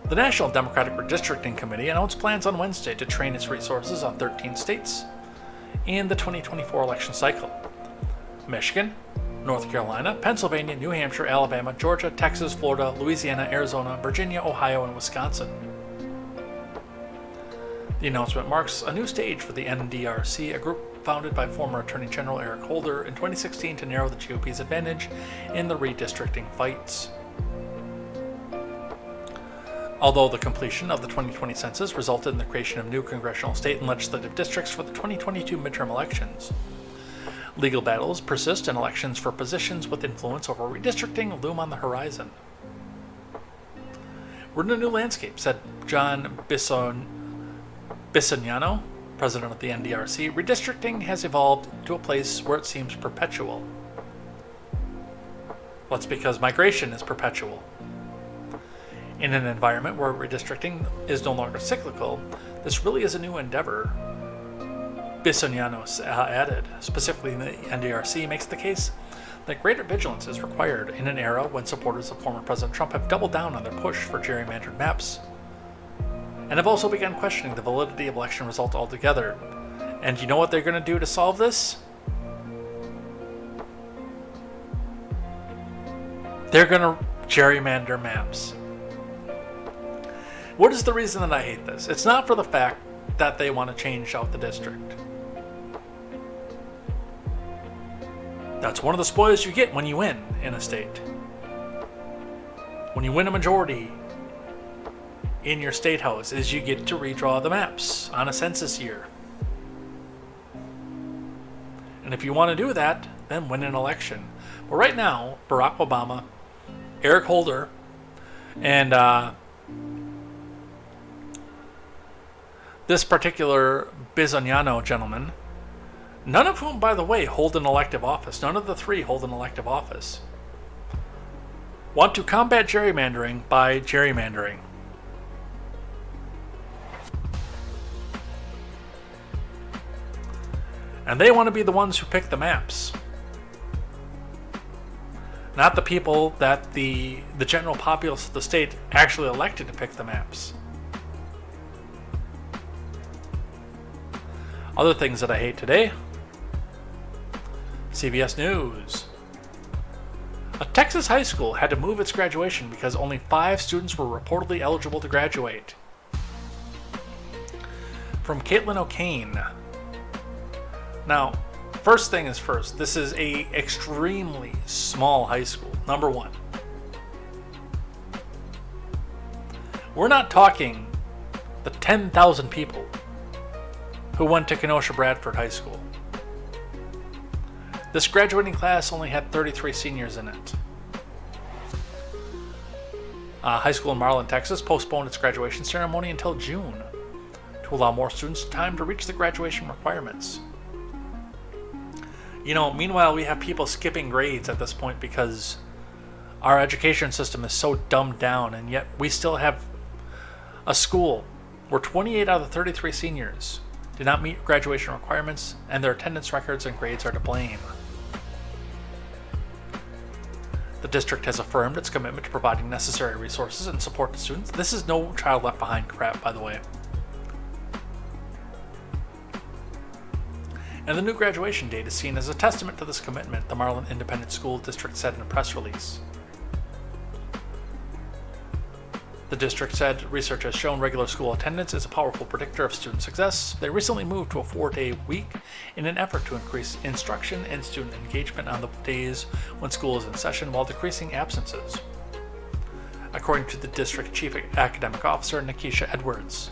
The National Democratic Redistricting Committee announced plans on Wednesday to train its resources on 13 states in the 2024 election cycle. Michigan, North Carolina, Pennsylvania, New Hampshire, Alabama, Georgia, Texas, Florida, Louisiana, Arizona, Virginia, Ohio, and Wisconsin. The announcement marks a new stage for the NDRC, a group founded by former Attorney General Eric Holder in 2016 to narrow the GOP's advantage in the redistricting fights. Although the completion of the 2020 census resulted in the creation of new congressional, state, and legislative districts for the 2022 midterm elections, legal battles persist and elections for positions with influence over redistricting loom on the horizon. We're in a new landscape, said John Bisignano, president of the NDRC. Redistricting has evolved to a place where it seems perpetual. Well, it's because migration is perpetual. In an environment where redistricting is no longer cyclical, this really is a new endeavor, Bisignano added. Specifically, the NDRC makes the case that greater vigilance is required in an era when supporters of former President Trump have doubled down on their push for gerrymandered maps, and have also begun questioning the validity of election results altogether. And you know what they're going to do to solve this? They're going to gerrymander maps. What is the reason that I hate this? It's not for the fact that they want to change out the district. That's one of the spoils you get when you win in a state. When you win a majority in your state house, is you get to redraw the maps on a census year. And if you want to do that, then win an election. But right now, Barack Obama, Eric Holder, and this particular Bisignano gentleman, none of whom, by the way, hold an elective office, none of the three hold an elective office, want to combat gerrymandering by gerrymandering. And they want to be the ones who pick the maps, not the people that the general populace of the state actually elected to pick the maps. Other things that I hate today. CBS News. A Texas high school had to move its graduation because only 5 students were reportedly eligible to graduate. From Caitlin O'Kane. Now, first thing is first, this is a extremely small high school, number one. We're not talking the 10,000 people who went to Kenosha Bradford High School. This graduating class only had 33 seniors in it. High school in Marlin, Texas postponed its graduation ceremony until June to allow more students time to reach the graduation requirements. You know, meanwhile, we have people skipping grades at this point because our education system is so dumbed down, and yet we still have a school where 28 out of the 33 seniors did not meet graduation requirements, and their attendance records and grades are to blame. The district has affirmed its commitment to providing necessary resources and support to students. This is no child left behind crap, by the way. And the new graduation date is seen as a testament to this commitment, the Marlin Independent School District said in a press release. The district said research has shown regular school attendance is a powerful predictor of student success. They recently moved to a 4-day week in an effort to increase instruction and student engagement on the days when school is in session while decreasing absences, according to the district chief academic officer, Nikisha Edwards.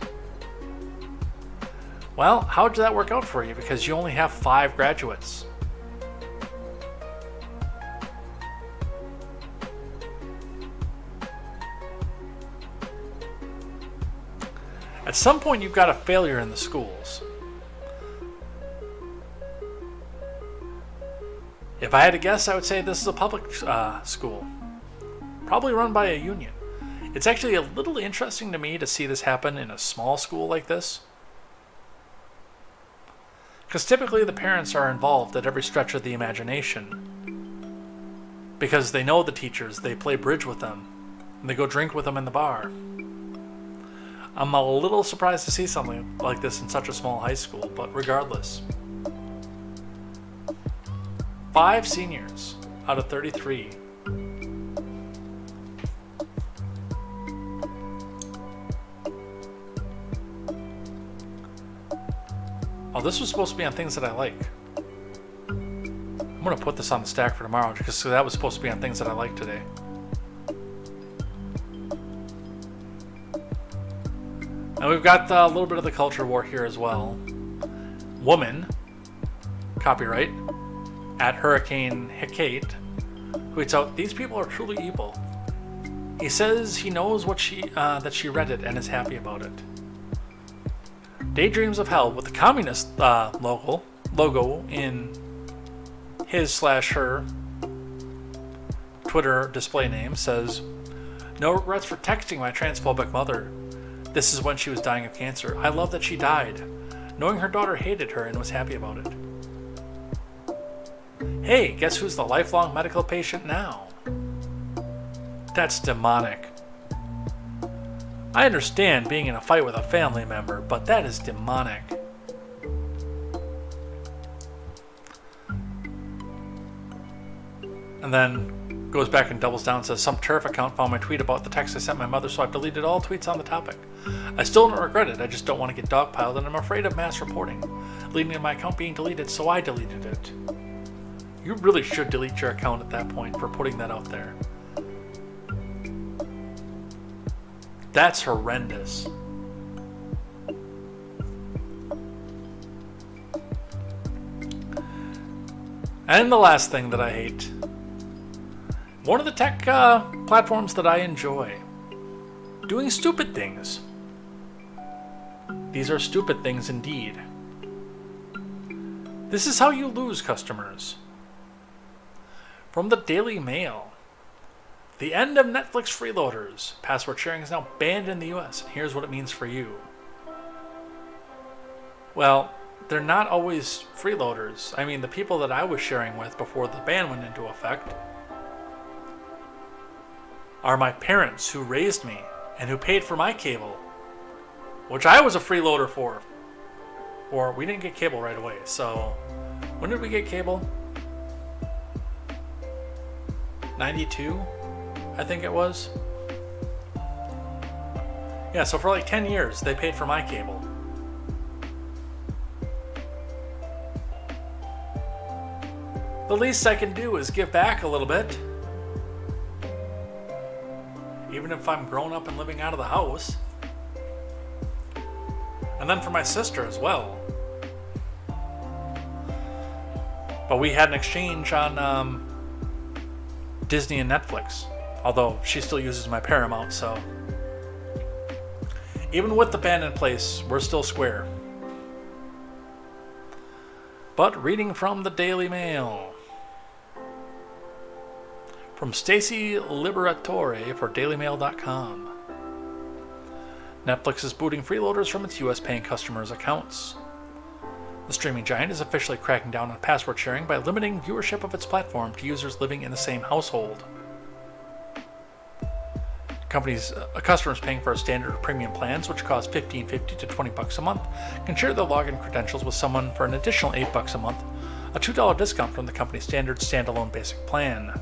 Well, how did that work out for you? Because you only have 5 graduates. At some point, you've got a failure in the schools. If I had to guess, I would say this is a public school, probably run by a union. It's actually a little interesting to me to see this happen in a small school like this, because typically the parents are involved at every stretch of the imagination, because they know the teachers, they play bridge with them, and they go drink with them in the bar. I'm a little surprised to see something like this in such a small high school, but regardless. 5 seniors out of 33. Oh, this was supposed to be on things that I like. I'm going to put this on the stack for tomorrow because that was supposed to be on things that I like today. And we've got a little bit of the culture war here as well. Woman, copyright, at Hurricane Hecate, tweets out, "These people are truly evil." He says he knows what that she read it and is happy about it. Daydreams of Hell with the communist logo in his/her Twitter display name says, "No regrets for texting my transphobic mother. This is when she was dying of cancer. I love that she died, knowing her daughter hated her and was happy about it." Hey, guess who's the lifelong medical patient now? That's demonic. I understand being in a fight with a family member, but that is demonic. And then goes back and doubles down and says, "Some turf account found my tweet about the text I sent my mother, so I've deleted all tweets on the topic. I still don't regret it, I just don't want to get dogpiled, and I'm afraid of mass reporting, leading to my account being deleted, so I deleted it." You really should delete your account at that point for putting that out there. That's horrendous. And the last thing that I hate. One of the tech platforms that I enjoy. Doing stupid things. These are stupid things indeed. This is how you lose customers. From the Daily Mail. The end of Netflix freeloaders. Password sharing is now banned in the US, and here's what it means for you. Well, they're not always freeloaders. I mean, the people that I was sharing with before the ban went into effect are my parents who raised me and who paid for my cable, which I was a freeloader for. Or we didn't get cable right away. So when did we get cable? 92, I think it was. Yeah, so for like 10 years, they paid for my cable. The least I can do is give back a little bit. Even if I'm grown up and living out of the house. And then for my sister as well. But we had an exchange on Disney and Netflix. Although she still uses my Paramount, so. Even with the ban in place, we're still square. But reading from the Daily Mail. From Stacy Liberatore for DailyMail.com. Netflix is booting freeloaders from its US paying customers' accounts. The streaming giant is officially cracking down on password sharing by limiting viewership of its platform to users living in the same household. Customers paying for standard or premium plans, which cost $15.50 to $20 a month, can share their login credentials with someone for an additional $8 a month, a $2 discount from the company's standard standalone basic plan.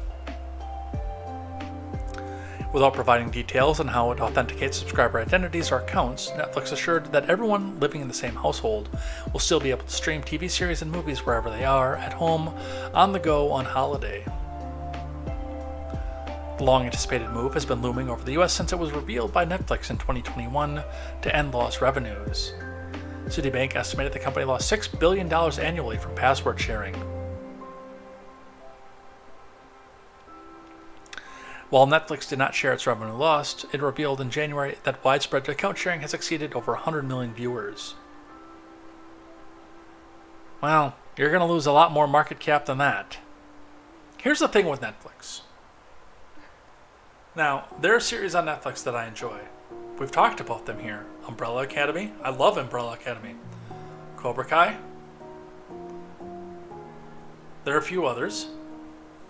Without providing details on how it authenticates subscriber identities or accounts, Netflix assured that everyone living in the same household will still be able to stream TV series and movies wherever they are, at home, on the go, on holiday. The long-anticipated move has been looming over the US since it was revealed by Netflix in 2021 to end lost revenues. Citibank estimated the company lost $6 billion annually from password sharing. While Netflix did not share its revenue lost, it revealed in January that widespread account sharing has exceeded over 100 million viewers. Well, you're going to lose a lot more market cap than that. Here's the thing with Netflix. Now, there are series on Netflix that I enjoy. We've talked about them here. Umbrella Academy. I love Umbrella Academy. Cobra Kai. There are a few others.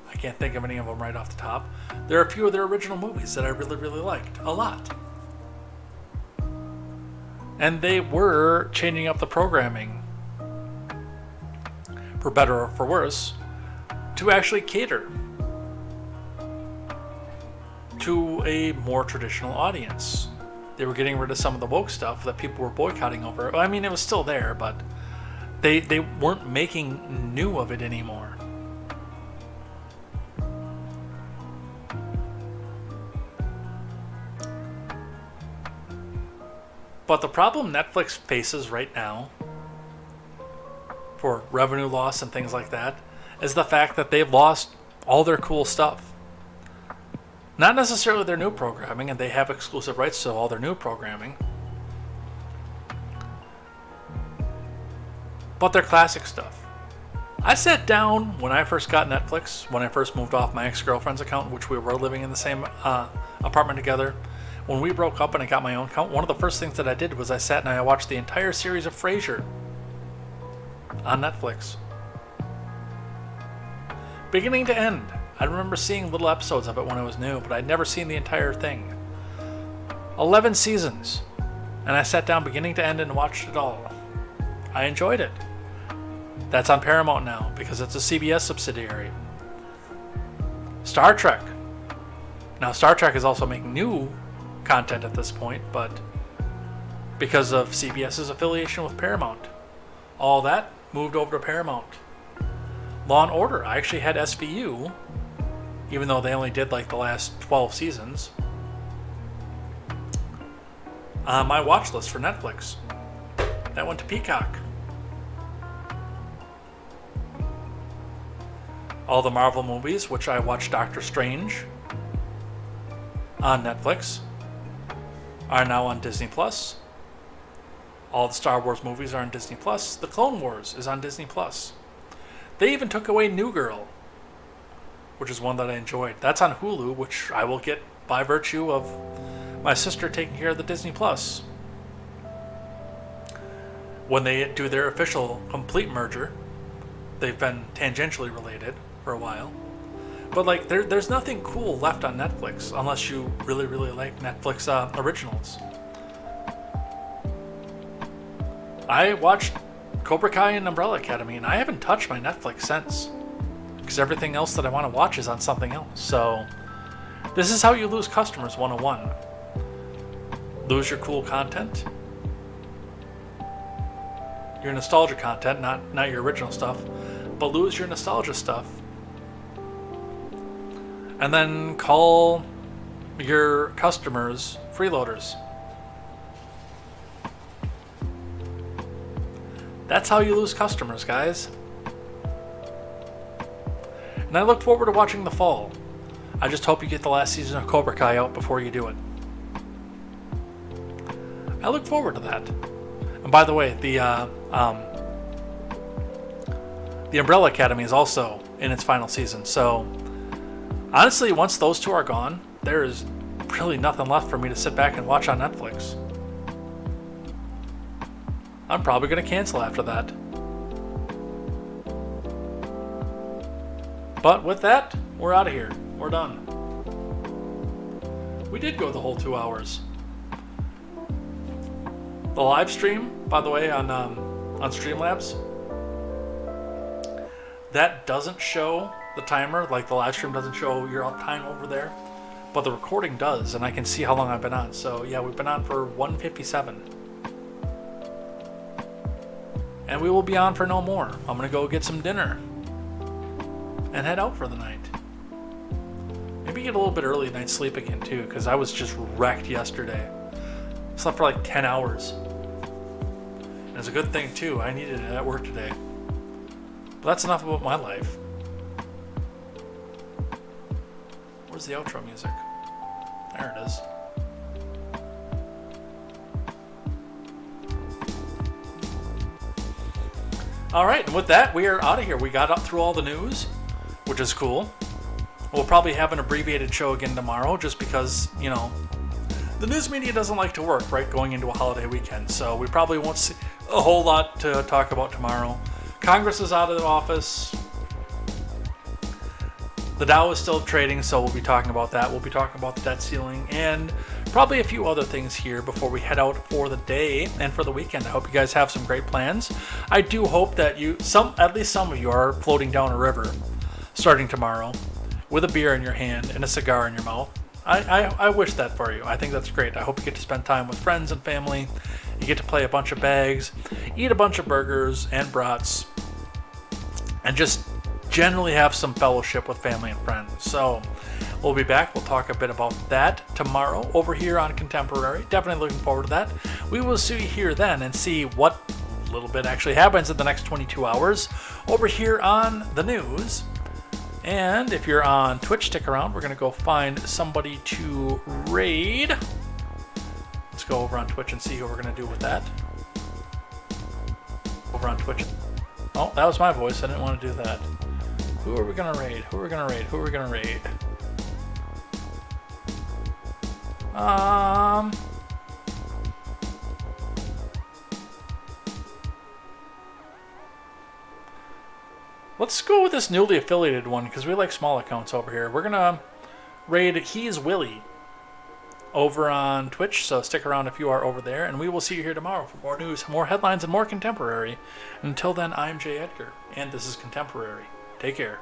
I can't think of any of them right off the top. There are a few of their original movies that I really, really liked. A lot. And they were changing up the programming, for better or for worse, to actually cater to a more traditional audience. They were getting rid of some of the woke stuff that people were boycotting over. I mean, it was still there, but they weren't making new of it anymore. But the problem Netflix faces right now, for revenue loss and things like that, is the fact that they've lost all their cool stuff. Not necessarily their new programming, and they have exclusive rights to all their new programming, but their classic stuff. I sat down when I first got Netflix, when I first moved off my ex-girlfriend's account, which we were living in the same apartment together. When we broke up and I got my own account, one of the first things that I did was I sat and I watched the entire series of Frasier on Netflix. Beginning to end. I remember seeing little episodes of it when I was new, but I'd never seen the entire thing. 11 seasons. And I sat down beginning to end and watched it all. I enjoyed it. That's on Paramount now because it's a CBS subsidiary. Star Trek. Now Star Trek is also making new content at this point, but because of CBS's affiliation with Paramount, all that moved over to Paramount. Law and Order, I actually had SVU, even though they only did like the last 12 seasons, on my watch list for Netflix. That went to Peacock. All the Marvel movies, which I watched Doctor Strange on Netflix, are now on Disney Plus. All the Star Wars movies are on Disney Plus. The Clone Wars is on Disney Plus. They even took away New Girl, which is one that I enjoyed. That's on Hulu, which I will get by virtue of my sister taking care of the Disney Plus. When they do their official complete merger, they've been tangentially related for a while. But like, there's nothing cool left on Netflix unless you really, really like Netflix originals. I watched Cobra Kai and Umbrella Academy, and I haven't touched my Netflix since. because everything else that I want to watch is on something else. So this is how you lose customers 101. Lose your cool content, your nostalgia content, not your original stuff, but lose your nostalgia stuff. And then call your customers freeloaders. That's how you lose customers, guys. And I look forward to watching the fall. I just hope you get the last season of Cobra Kai out before you do it. I look forward to that. And by the way, the Umbrella Academy is also in its final season. So honestly, once those two are gone, there is really nothing left for me to sit back and watch on Netflix. I'm probably going to cancel after that. But with that, we're out of here. We're done. We did go the whole 2 hours. The live stream, by the way, on Streamlabs, that doesn't show the timer. Like, the live stream doesn't show your time over there, but the recording does, and I can see how long I've been on. So yeah, we've been on for 157. And we will be on for no more. I'm gonna go get some dinner and head out for the night. Maybe get a little bit early night's sleep again too, because I was just wrecked yesterday. Slept for like 10 hours. And it's a good thing too. I needed it at work today. But that's enough about my life. Where's the outro music? There it is. Alright, and with that, we are out of here. We got up through all the news, which is cool. We'll probably have an abbreviated show again tomorrow, just because, you know, the news media doesn't like to work, right, going into a holiday weekend. So we probably won't see a whole lot to talk about tomorrow. Congress is out of the office. The Dow is still trading, so we'll be talking about that. We'll be talking about the debt ceiling and probably a few other things here before we head out for the day and for the weekend. I hope you guys have some great plans. I do hope that at least some of you are floating down a river starting tomorrow with a beer in your hand and a cigar in your mouth. I wish that for you. I think that's great. I hope you get to spend time with friends and family. You get to play a bunch of bags, eat a bunch of burgers and brats, and just generally have some fellowship with family and friends. So we'll be back. We'll talk a bit about that tomorrow over here on Contemporary. Definitely looking forward to that. We will see you here then and see what little bit actually happens in the next 22 hours over here on the news. And if you're on Twitch, stick around. We're going to go find somebody to raid. Let's go over on Twitch and see who we're going to do with that. Over on Twitch. Oh, that was my voice. I didn't want to do that. Who are we going to raid? Who are we going to raid? Who are we going to raid? Let's go with this newly affiliated one because we like small accounts over here. We're going to raid He's Willie over on Twitch, so stick around if you are over there, and we will see you here tomorrow for more news, more headlines, and more Contemporary. Until then, I'm Jay Edgar, and this is Contemporary. Take care.